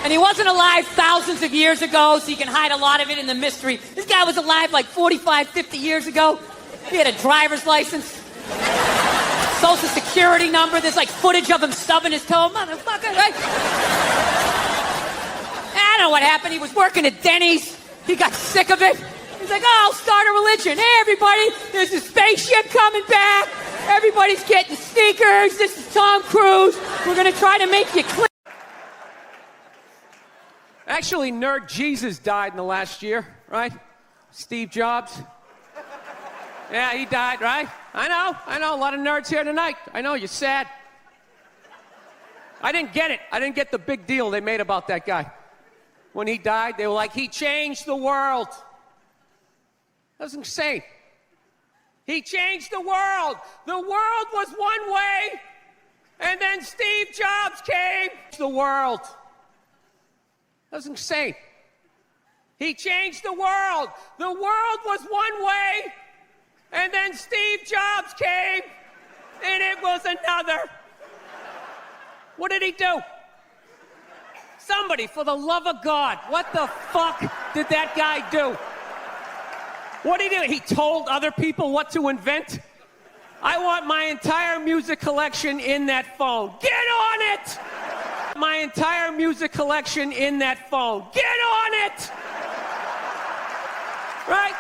And he wasn't alive thousands of years ago, so you can hide a lot of it in the mystery. This guy was alive like 45, 50 years ago. He had a driver's license, social security number. There's like footage of him stubbing his toe. Motherfucker, right? I don't know what happened. He was working at Denny's. He got sick of it. He's like, oh, I'll start a religion. Hey, everybody, there's a spaceship coming back. Everybody's getting sneakers. This is Tom Cruise. We're going to try to make you clean. Actually, Nerd Jesus died in the last year, right? Steve Jobs. Yeah, he died, right? I know, a lot of nerds here tonight. I know, you're sad. I didn't get it. I didn't get the big deal they made about that guy. When he died, they were like, he changed the world. That was insane. He changed the world. The world was one way, and then Steve Jobs came to the world. That was insane. He changed the world. The world was one way, and then Steve Jobs came, and it was another. What did he do? Somebody, for the love of God, what the fuck did that guy do? What did he do? He told other people what to invent? I want my entire music collection in that phone. Get on it! My entire music collection in that phone. Get on it! Right?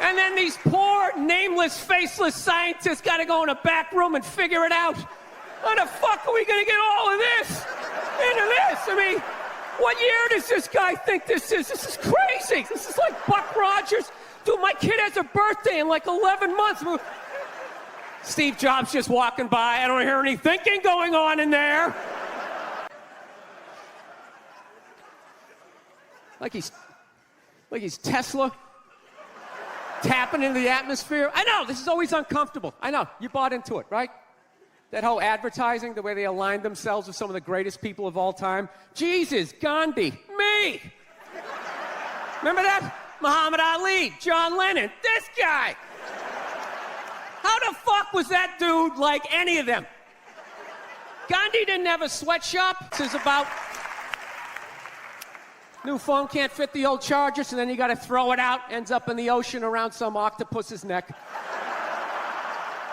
And then these poor, nameless, faceless scientists got to go in a back room and figure it out. How the fuck are we going to get all of this into this? I mean, what year does this guy think this is? This is crazy. This is like Buck Rogers. Dude, my kid has a birthday in like 11 months. Steve Jobs just walking by. I don't hear any thinking going on in there. Like he's Tesla. Tapping into the atmosphere. I know, this is always uncomfortable. I know, you bought into it, right? That whole advertising, the way they aligned themselves with some of the greatest people of all time. Jesus, Gandhi, me. Remember that? Muhammad Ali, John Lennon, this guy. How the fuck was that dude like any of them? Gandhi didn't have a sweatshop. This is about new phone can't fit the old charger, so then you got to throw it out, ends up in the ocean around some octopus's neck.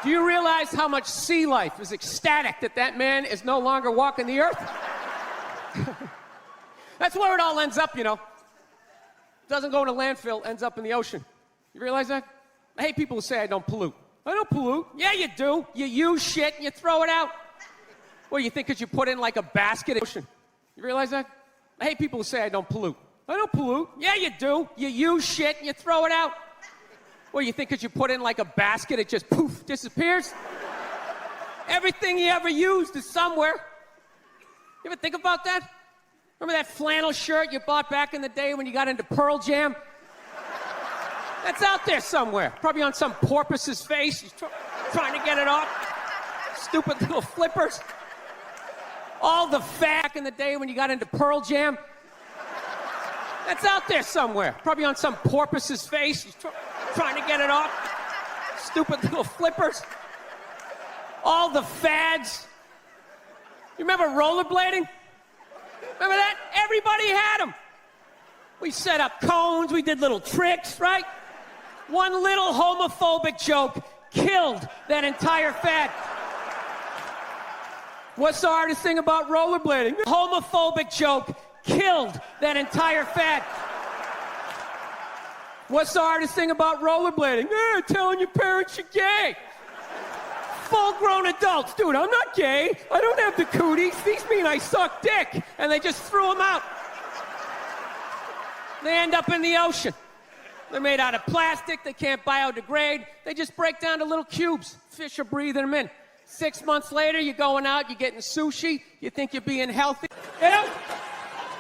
Do you realize how much sea life is ecstatic that that man is no longer walking the earth? That's where it all ends up, you know. Doesn't go in a landfill, ends up in the ocean. You realize that? I hate people who say I don't pollute. I don't pollute. Yeah, you do. You use shit and you throw it out. Well, you think because you put in like a basket in the ocean. You realize that? I hate people who say I don't pollute. I don't pollute. Yeah, you do. You use shit and you throw it out. Well, you think because you put in like a basket, it just poof, disappears? Everything you ever used is somewhere. You ever think about that? Remember that flannel shirt you bought back in the day when you got into Pearl Jam? That's out there somewhere. Probably on some porpoise's face. He's trying to get it off. Stupid little flippers. All the fat back in the day when you got into Pearl Jam. That's out there somewhere. Probably on some porpoise's face. He's trying to get it off. Stupid little flippers. All the fads. You remember rollerblading? Remember that? Everybody had them. We set up cones. We did little tricks, right? One little homophobic joke killed that entire fad. What's the hardest thing about rollerblading? Homophobic joke killed that entire fad. What's the hardest thing about rollerblading? Telling your parents you're gay. Full-grown adults. Dude, I'm not gay. I don't have the cooties. These mean I suck dick. And they just threw them out. They end up in the ocean. They're made out of plastic. They can't biodegrade. They just break down to little cubes. Fish are breathing them in. 6 months later, you're going out, you're getting sushi. You think you're being healthy. You know?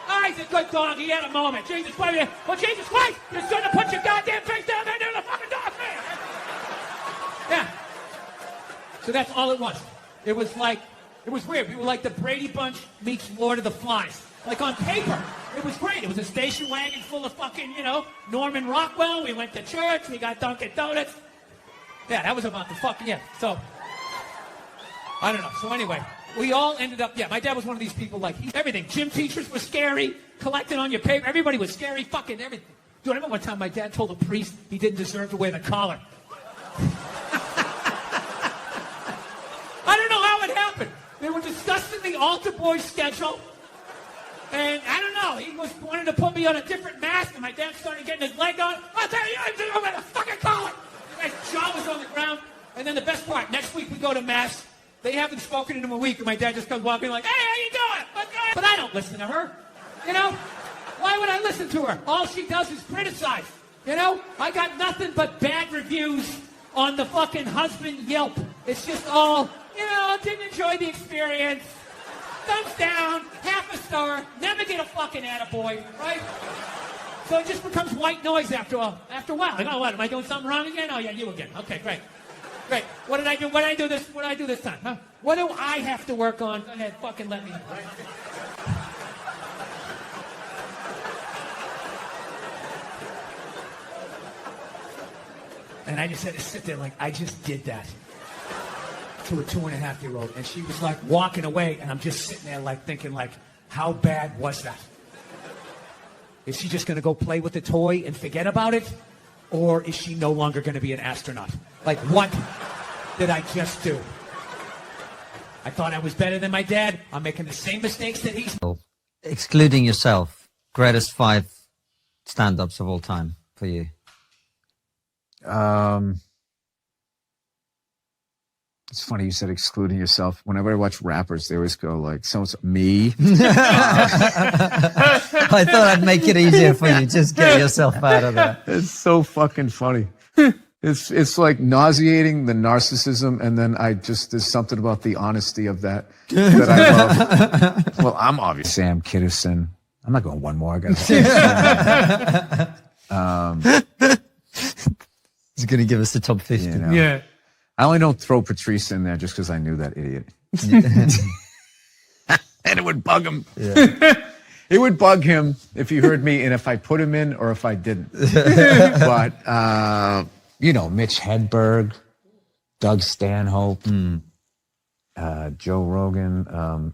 Oh, he's a good dog. He had a moment. Jesus Christ. Well, Jesus Christ, you're going to put your goddamn face down there near the fucking dog, man. Yeah. So that's all it was. It was like, it was weird. We were like the Brady Bunch meets Lord of the Flies. Like on paper, it was great. It was a station wagon full of fucking, you know, Norman Rockwell. We went to church. We got Dunkin' Donuts. Yeah, that was about the fucking, yeah. So, I don't know. So anyway, we all ended up, yeah, my dad was one of these people like, everything. Gym teachers were scary. Collecting on your paper. Everybody was scary. Fucking everything. Dude, I remember one time my dad told a priest he didn't deserve to wear the collar. I don't know how it happened. They were discussing the altar boy schedule. And I don't know, he wanted to put me on a different mask, and my dad started getting his leg on. I'll tell you, I'm going to wear the fucking collar. My jaw was on the ground. And then the best part, next week we go to mass. They haven't spoken in a week, and my dad just comes walking like, hey, how you doing? Okay. But I don't listen to her. You know? Why would I listen to her? All she does is criticize. You know? I got nothing but bad reviews on the fucking husband Yelp. It's just all, you know, didn't enjoy the experience. Thumbs down, half a star, never get a fucking attaboy, right? So it just becomes white noise after a while. Like, oh, what, am I doing something wrong again? Oh, yeah, you again. Okay, great. Great. What did I do? What did I do this time? Huh? What do I have to work on? Go ahead, fucking let me know. Right? And I just had to sit there like, I just did that to a 2.5-year-old. And she was like walking away, and I'm just sitting there like thinking like, how bad was that? Is she just going to go play with the toy and forget about it? Or is she no longer going to be an astronaut? Like, what did I just do? I thought I was better than my dad. I'm making the same mistakes that he's... Excluding yourself, greatest 5 stand-ups of all time for you. It's funny you said excluding yourself. Whenever I watch rappers, they always go like, "So me." I thought I'd make it easier for you. Just get yourself out of that. It's so fucking funny. It's like nauseating, the narcissism, and then there's something about the honesty of that I love. Well, I'm obviously Sam Kinison. I'm not going one more. I got He's going to give us the top 50. You know. Yeah. I only don't throw Patrice in there just because I knew that idiot. And it would bug him. Yeah. It would bug him if he heard me and if I put him in or if I didn't. But, Mitch Hedberg, Doug Stanhope, Joe Rogan.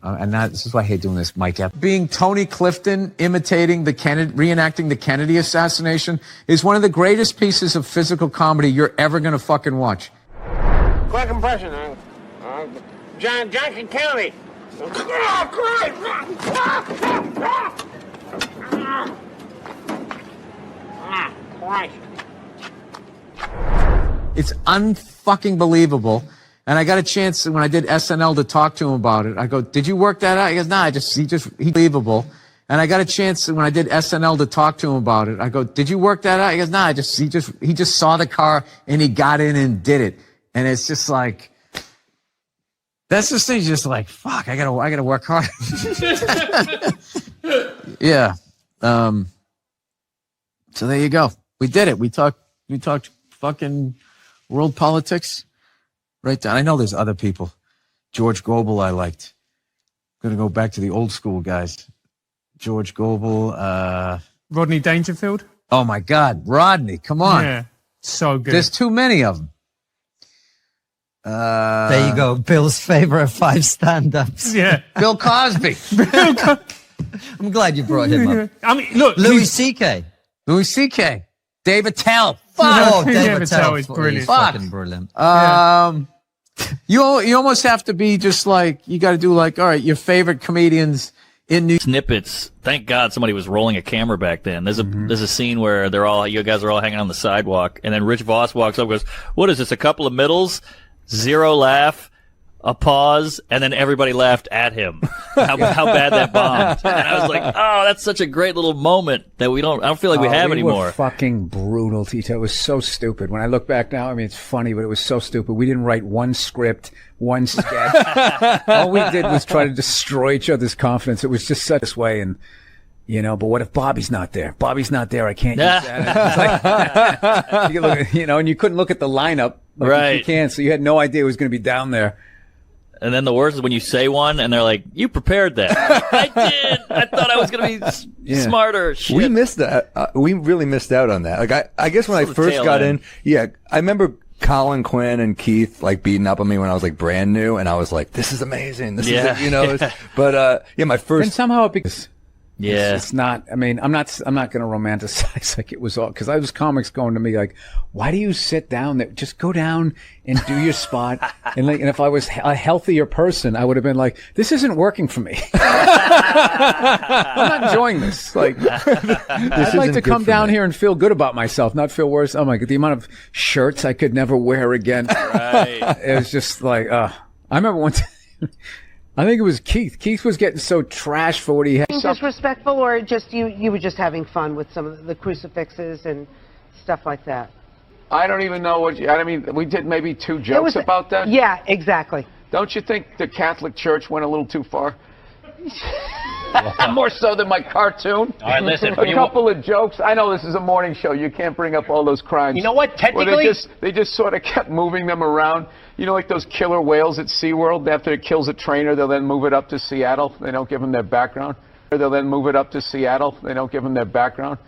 And this is why I hate doing this, Mike. Being Tony Clifton, reenacting the Kennedy assassination is one of the greatest pieces of physical comedy you're ever going to fucking watch. Quick impression, John Kennedy. It's unfucking believable. And I got a chance when I did SNL to talk to him about it. I go, "Did you work that out?" He goes, "Nah, he believable." And I got a chance when I did SNL to talk to him about it. I go, "Did you work that out?" He goes, "Nah, he just saw the car and he got in and did it." And it's just like, that's the thing. Just like, fuck, I gotta work hard. Yeah. So there you go. We did it. We talked fucking world politics right down. I know there's other people. George Gobel I liked. Gonna go back to the old school guys. George Gobel, Rodney Dangerfield. Oh my God, Rodney, come on. Yeah, so good. There's too many of them. There you go. Bill's favorite 5 stand-ups. Yeah. Bill Cosby. I'm glad you brought him up. I mean, look. Louis C.K. Louis C.K. Dave Attell. Oh, Dave David Attell is brilliant. He's fucking brilliant. You almost have to be just like, you got to do like, all right, your favorite comedians in New Snippets. Thank God somebody was rolling a camera back then. There's a scene where you guys are all hanging on the sidewalk, and then Rich Voss walks up and goes, "What is this, a couple of middles? 0 laugh, a pause," and then everybody laughed at him. How bad that bombed. And I was like, oh, that's such a great little moment that I don't feel like we have anymore. Were fucking brutal, Tito. It was so stupid. When I look back now, I mean, it's funny, but it was so stupid. We didn't write one script, one sketch. All we did was try to destroy each other's confidence. It was just such this way, and but what if Bobby's not there? Bobby's not there. I can't use that. It's like, and you couldn't look at the lineup. Like, right. You can't, so you had no idea it was going to be down there. And then the worst is when you say one and they're like, "You prepared that." I did. I thought I was going to be smarter. Shit. We missed that. We really missed out on that. Like, I guess when I first got in, I remember Colin Quinn and Keith like beating up on me when I was like brand new, and I was like, "This is amazing. This is it," But my first. And somehow it because. Yeah. It's not, I mean, I'm not going to romanticize like it was all, because I was comics going to me like, why do you sit down there? Just go down and do your spot. And if I was a healthier person, I would have been like, this isn't working for me. I'm not enjoying this. Like, I'd like to come down here and feel good about myself, not feel worse. Oh my God, the amount of shirts I could never wear again. Right. It was just like, I remember one time, I think it was Keith. Keith was getting so trashed for what he had. Disrespectful, or just you were just having fun with some of the crucifixes and stuff like that? I don't even know I mean, we did maybe 2 jokes about that. Yeah, exactly. Don't you think the Catholic Church went a little too far? More so than my cartoon. All right, listen. A couple of jokes. I know this is a morning show. You can't bring up all those crimes. You know what? Technically, they just sort of kept moving them around. Like those killer whales at SeaWorld. After it kills a trainer, they'll then move it up to Seattle. They don't give them their background. Or they'll then move it up to Seattle. They don't give them their background.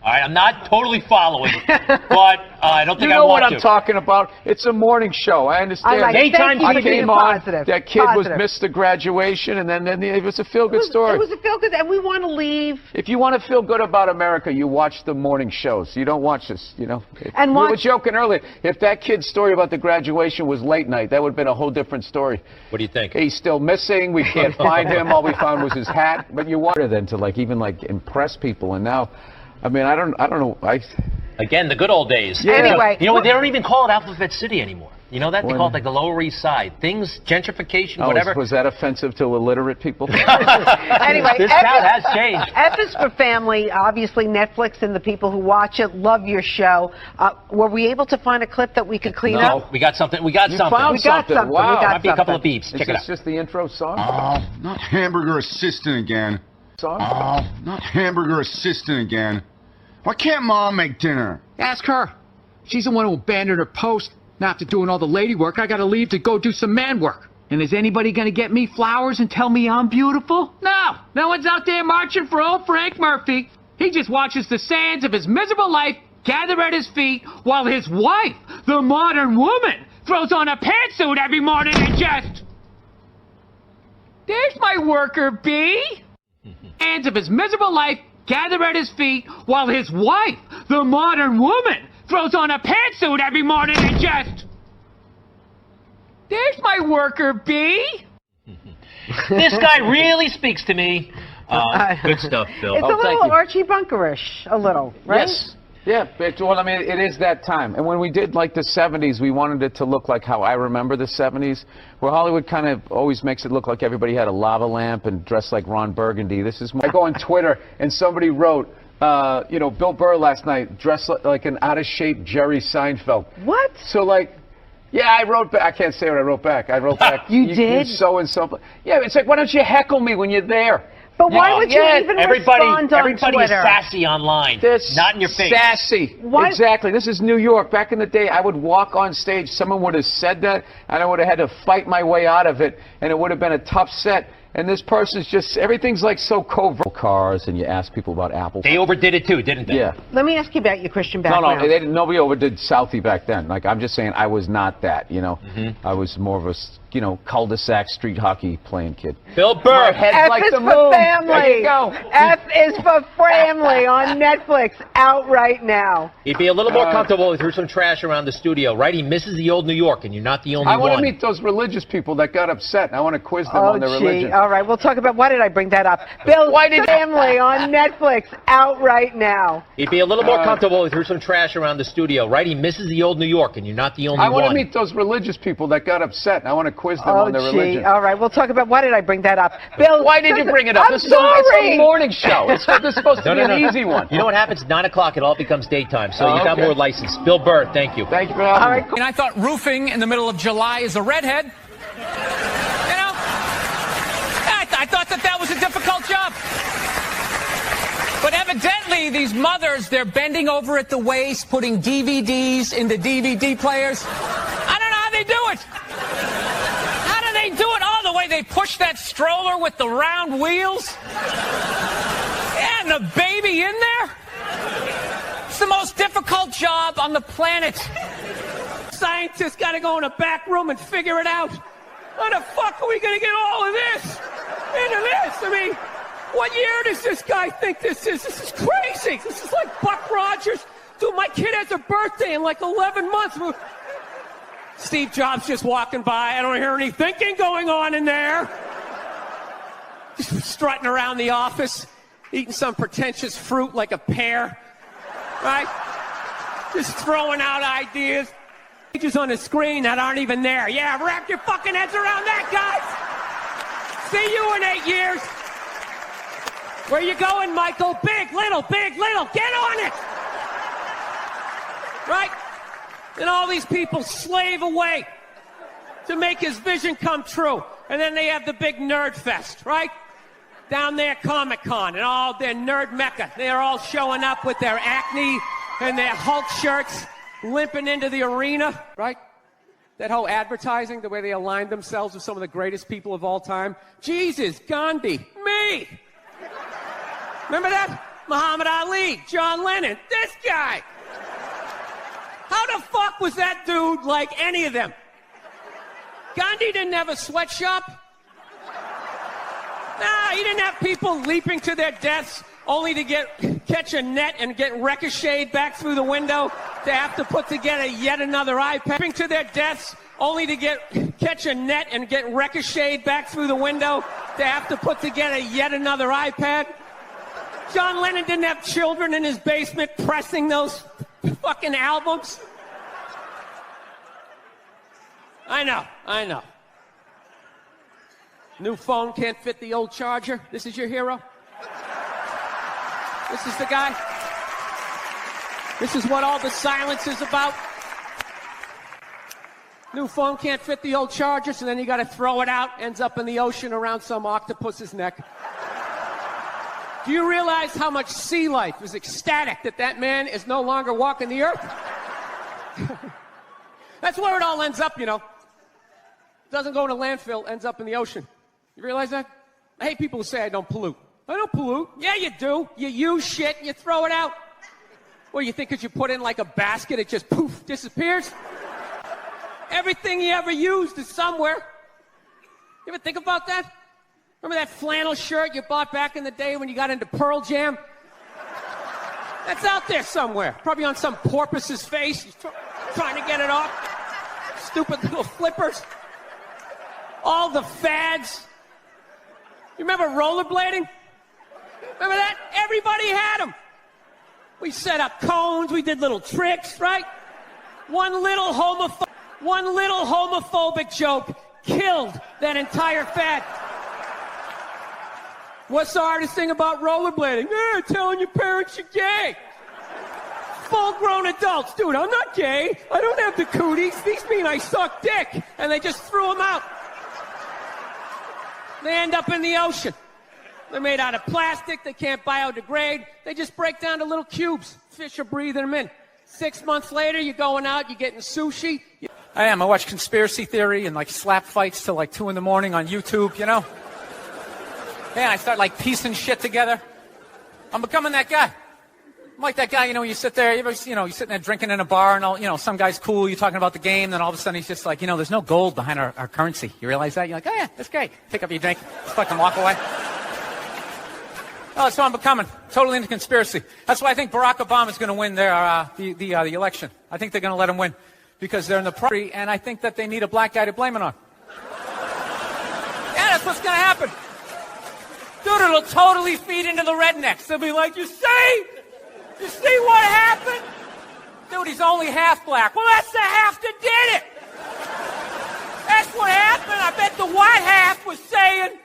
All right, I'm not totally following, but I don't think you I know want what to. I'm talking about. It's a morning show. I understand. I came on. That kid missed the graduation, and then it was a feel-good story. It was a feel-good, and we want to leave. If you want to feel good about America, you watch the morning shows. You don't watch this, And we were joking earlier. If that kid's story about the graduation was late night, that would have been a whole different story. What do you think? He's still missing. We can't find him. All we found was his hat. But you wanted then to even impress people, and now. I mean, I don't know. Again, the good old days. Yeah. Anyway. You know what? They don't even call it Alphabet City anymore. You know that? They call it like the Lower East Side. Things, gentrification, whatever. Was that offensive to illiterate people? Anyway, this town has changed. F is for family. Obviously, Netflix and the people who watch it love your show. Were we able to find a clip that we could clean up? No, we got something. We got something. Found something. Wow. Might be a couple of beeps. Check it out. Is this just the intro song? Not hamburger assistant again. Not hamburger assistant again. Why can't Mom make dinner? Ask her. She's the one who abandoned her post. Now after doing all the lady work, I gotta leave to go do some man work. And is anybody gonna get me flowers and tell me I'm beautiful? No. No one's out there marching for old Frank Murphy. He just watches the sands of his miserable life gather at his feet while his wife, the modern woman, throws on a pantsuit every morning and just... There's my worker bee. Sands of his miserable life gather at his feet while his wife, the modern woman, throws on a pantsuit every morning and just... There's my worker bee. This guy really speaks to me. Good stuff, Bill. It's a little Archie Bunkerish, a little, right? Yes. Yeah, well, I mean, it is that time. And when we did, like, the 70s, we wanted it to look like how I remember the 70s, where Hollywood kind of always makes it look like everybody had a lava lamp and dressed like Ron Burgundy. This is more... I go on Twitter, and somebody wrote... Bill Burr last night dressed like an out-of-shape Jerry Seinfeld. What? So, like, yeah, I wrote back. I can't say what I wrote back. I wrote back. You did? So-and-so. Yeah, it's like, why don't you heckle me when you're there? But why would you even respond on Twitter? Everybody is sassy online, not in your face. Sassy. Why? Exactly. This is New York. Back in the day, I would walk on stage. Someone would have said that, and I would have had to fight my way out of it, and it would have been a tough set. And this person's just, everything's like so covert. Cars, and you ask people about Apple. They overdid it too, didn't they? Yeah. Let me ask you about your Christian background. No, nobody overdid Southie back then. Like, I'm just saying I was not that, you know. I was more of a, cul-de-sac street hockey playing kid. Bill Burr. F is for family. There you go. F is for family on Netflix, out right now. He'd be a little more comfortable if he threw some trash around the studio, right? He misses the old New York, and you're not the only one. I want to meet those religious people that got upset. I want to quiz them on their religion. All right, we'll talk about, why did I bring that up? Bill, family on Netflix, out right now. He'd be a little more comfortable if he threw some trash around the studio, right? He misses the old New York, and you're not the only one. I want to meet those religious people that got upset. I want to quiz them on their religion. All right, we'll talk about, why did I bring that up? Bill, why did you bring it up? I'm sorry. It's a morning show. This is supposed to be an easy one. You know what happens? 9 o'clock, it all becomes daytime, so you got more license. Bill Burr, thank you. Thank you for having me. And I thought roofing in the middle of July is a redhead. I thought that was a difficult job. But evidently, these mothers, they're bending over at the waist, putting DVDs into DVD players. I don't know how they do it. How do they do it? Oh, the way they push that stroller with the round wheels. Yeah, and the baby in there. It's the most difficult job on the planet. Scientists got to go in a back room and figure it out. How the fuck are we going to get all of this into this? I mean, what year does this guy think this is? This is crazy. This is like Buck Rogers. Dude, my kid has a birthday in like 11 months. Steve Jobs just walking by. I don't hear any thinking going on in there. Just strutting around the office, eating some pretentious fruit like a pear. Right? Just throwing out ideas. Pages on the screen that aren't even there. Yeah, wrap your fucking heads around that, guys. See you in 8 years. Where you going, Michael? Big, little, get on it. Right? And all these people slave away to make his vision come true. And then they have the big nerd fest, right? Down there, Comic-Con, and all their nerd mecca. They're all showing up with their Acne and their Hulk shirts, limping into the arena, right? That whole advertising, the way they aligned themselves with some of the greatest people of all time. Jesus, Gandhi, me. Remember that? Muhammad Ali, John Lennon, this guy. How the fuck was that dude like any of them? Gandhi didn't have a sweatshop. Nah, he didn't have people leaping to their deaths only to catch a net and get ricocheted back through the window, to have to put together yet another iPad. Leaping to their deaths only to catch a net and get ricocheted back through the window, to have to put together yet another iPad. John Lennon didn't have children in his basement pressing those fucking albums. I know. New phone can't fit the old charger. This is your hero? This is the guy? This is what all the silence is about? New phone can't fit the old charger, so then you gotta throw it out, ends up in the ocean around some octopus's neck. Do you realize how much sea life is ecstatic that that man is no longer walking the earth? That's where it all ends up, you know. Doesn't go in a landfill, ends up in the ocean. You realize that? I hate people who say I don't pollute. I don't pollute. Yeah, you do. You use shit and you throw it out. Well, you think because you put it in like a basket, it just poof, disappears? Everything you ever used is somewhere. You ever think about that? Remember that flannel shirt you bought back in the day when you got into Pearl Jam? That's out there somewhere. Probably on some porpoise's face. He's trying to get it off. Stupid little flippers. All the fads. You remember rollerblading? Remember that? Everybody had them. We set up cones. We did little tricks, right? One little homophobic joke killed that entire fad. What's the hardest thing about rollerblading? Telling your parents you're gay. Full-grown adults. Dude, I'm not gay. I don't have the cooties. These mean I suck dick. And they just threw them out. They end up in the ocean. They're made out of plastic. They can't biodegrade. They just break down to little cubes. Fish are breathing them in. 6 months later, you're going out, you're getting sushi. I am. I watch conspiracy theory and like slap fights till like 2 in the morning on YouTube, you know? Yeah, I start like piecing shit together. I'm becoming that guy. I'm like that guy, you know, you sit there, you're sitting there drinking in a bar and all, you know, some guy's cool, you're talking about the game, then all of a sudden he's just like, you know, there's no gold behind our currency. You realize that? You're like, oh yeah, that's great. Pick up your drink, fucking walk away. Oh, that's what I'm becoming. Totally into conspiracy. That's why I think Barack Obama's going to win the election. I think they're going to let him win because they're in the party, and I think that they need a black guy to blame it on. Yeah, that's what's going to happen. Dude, it'll totally feed into the rednecks. They'll be like, you see what happened? Dude, he's only half black. Well, that's the half that did it. That's what happened. I bet the white half was saying.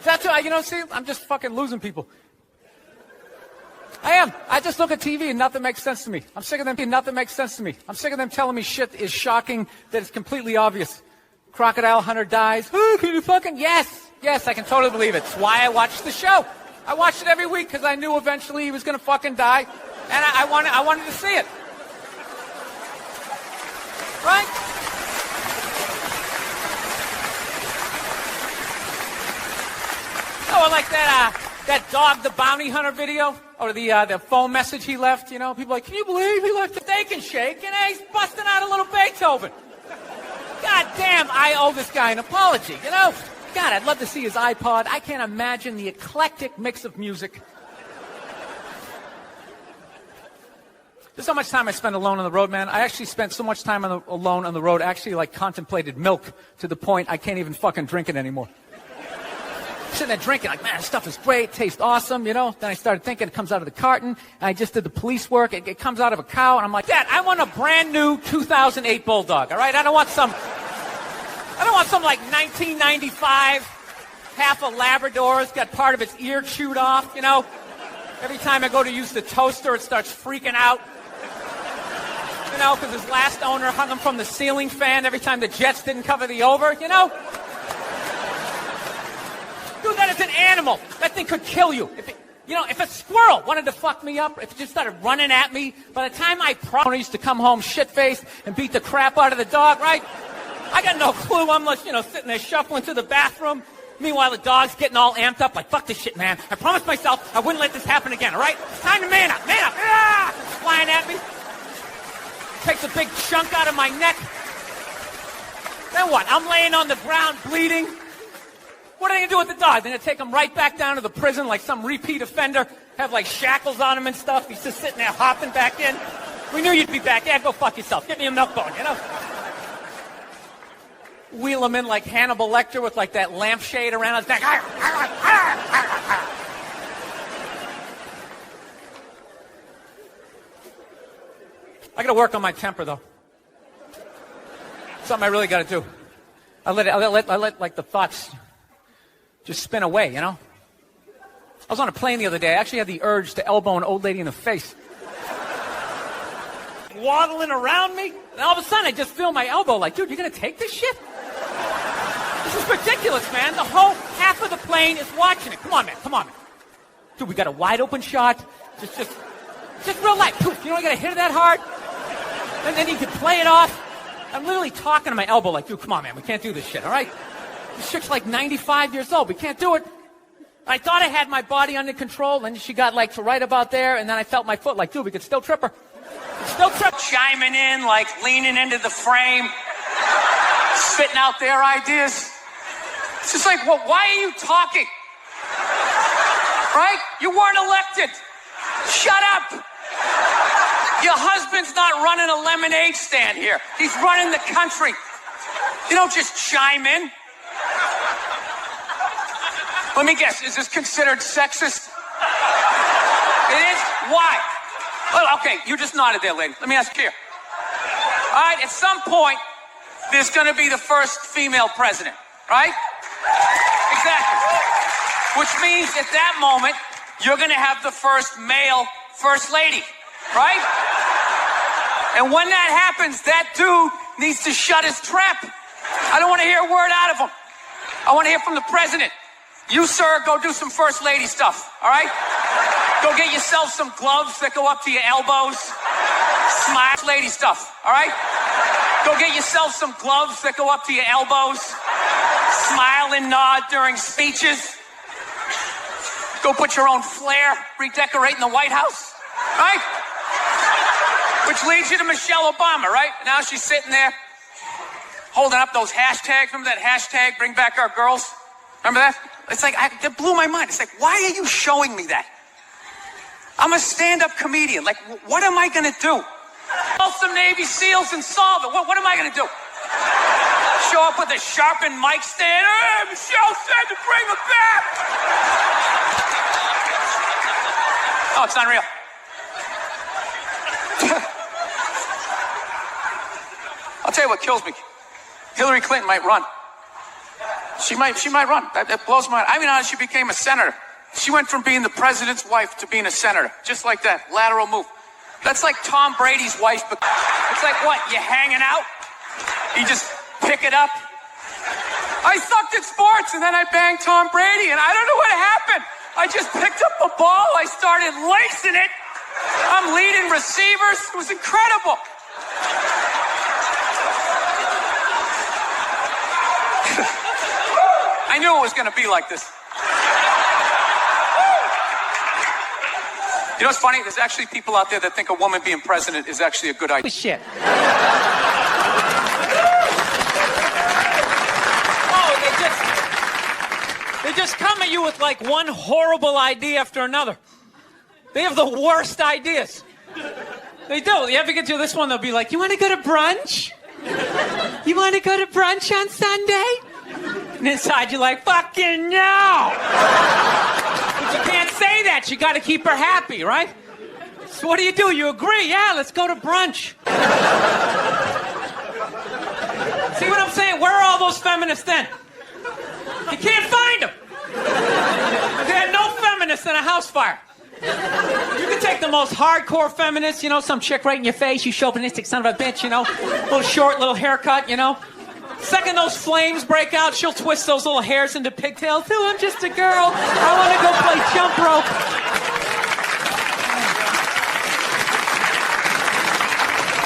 That's what, you know, see, I'm just fucking losing people. I am. I just look at TV and nothing makes sense to me. I'm sick of them. Nothing makes sense to me. I'm sick of them telling me shit is shocking that it's completely obvious. Crocodile hunter dies. Oh, can you fucking? Yes, I can totally believe it. It's why I watch the show. I watched it every week because I knew eventually he was going to fucking die, and I wanted to see it. Right? Oh, I like that dog, the bounty hunter video, or the phone message he left. You know, people are like, can you believe he left the steak and shake? And he's busting out a little Beethoven. God damn, I owe this guy an apology, you know? God, I'd love to see his iPod. I can't imagine the eclectic mix of music. There's so much time I spend alone on the road, man. I actually spent so much time alone on the road, actually like contemplated milk to the point I can't even fucking drink it anymore. Sitting there drinking, like, man, this stuff is great, tastes awesome, you know? Then I started thinking it comes out of the carton, and I just did the police work, it comes out of a cow, and I'm like, Dad, I want a brand new 2008 Bulldog, all right? I don't want some like 1995, half a Labrador, it's got part of its ear chewed off, you know? Every time I go to use the toaster, it starts freaking out. You know, because his last owner hung him from the ceiling fan every time the Jets didn't cover the over, you know? Dude, that is an animal. That thing could kill you. If a squirrel wanted to fuck me up, if it just started running at me, by the time I used to come home shit-faced and beat the crap out of the dog, right? I got no clue. I'm just, sitting there shuffling to the bathroom. Meanwhile, the dog's getting all amped up like, fuck this shit, man. I promised myself I wouldn't let this happen again, all right? It's time to man up, man up. Ah! It's flying at me. Takes a big chunk out of my neck. Then what? I'm laying on the ground bleeding. What are they going to do with the dog? They're going to take him right back down to the prison like some repeat offender, have like shackles on him and stuff. He's just sitting there hopping back in. We knew you'd be back. Yeah, go fuck yourself. Give me a milk bone, you know? Wheel him in like Hannibal Lecter with like that lampshade around his neck. I got to work on my temper, though. Something I really got to do. I let like the thoughts just spin away, you know? I was on a plane the other day. I actually had the urge to elbow an old lady in the face. Waddling around me, and all of a sudden I just feel my elbow like, dude, you're going to take this shit? This is ridiculous, man. The whole half of the plane is watching it. Come on, man. Dude, we got a wide open shot. Just real life. Dude, you know I got to hit it that hard? And then you can play it off. I'm literally talking to my elbow like, dude, come on, man. We can't do this shit, all right? This chick's like 95 years old. We can't do it. I thought I had my body under control, and she got like to right about there, and then I felt my foot like, dude, we could still trip her. Still chiming in, like leaning into the frame, spitting out their ideas. It's just like, well, why are you talking? Right? You weren't elected. Shut up. Your husband's not running a lemonade stand here. He's running the country. You don't just chime in. Let me guess, is this considered sexist? It is? Why? Well, okay, you just nodded there, lady. Let me ask you here. All right, at some point, there's going to be the first female president, right? Exactly. Which means at that moment, you're going to have the first male first lady, right? And when that happens, that dude needs to shut his trap. I don't want to hear a word out of him. I want to hear from the president. You, sir, go do some first lady stuff, all right? Go get yourself some gloves that go up to your elbows. Smile lady stuff, all right? Go get yourself some gloves that go up to your elbows. Smile and nod during speeches. Go put your own flair redecorating the White House, right? Which leads you to Michelle Obama, right? Now she's sitting there holding up those hashtags. Remember that hashtag, bring back our girls? Remember that? It's like, that blew my mind. It's like, why are you showing me that? I'm a stand-up comedian. Like, what am I going to do? Call some Navy SEALs and solve it. What am I going to do? Show up with a sharpened mic stand? Hey, Michelle said to bring it back. Oh, it's unreal. I'll tell you what kills me. Hillary Clinton might run. She might run. That blows my mind. I mean, she became a senator. She went from being the president's wife to being a senator. Just like that. Lateral move. That's like Tom Brady's wife. It's like what? You hanging out? You just pick it up? I sucked at sports and then I banged Tom Brady and I don't know what happened. I just picked up a ball. I started lacing it. I'm leading receivers. It was incredible. I knew it was going to be like this. You know what's funny? There's actually people out there that think a woman being president is actually a good idea. Shit. They just come at you with like one horrible idea after another. They have the worst ideas. They do. You ever get to this one, they'll be like, you want to go to brunch? You want to go to brunch on Sunday? And inside you're like, fucking no! But you can't say that. You got to keep her happy, right? So what do? You agree? Yeah, let's go to brunch. See what I'm saying? Where are all those feminists then? You can't find them. They had no feminists in a house fire. You can take the most hardcore feminist, you know, some chick right in your face, you chauvinistic son of a bitch, you know, little short, little haircut, you know. Second those flames break out, she'll twist those little hairs into pigtails. Oh, I'm just a girl. I want to go play jump rope.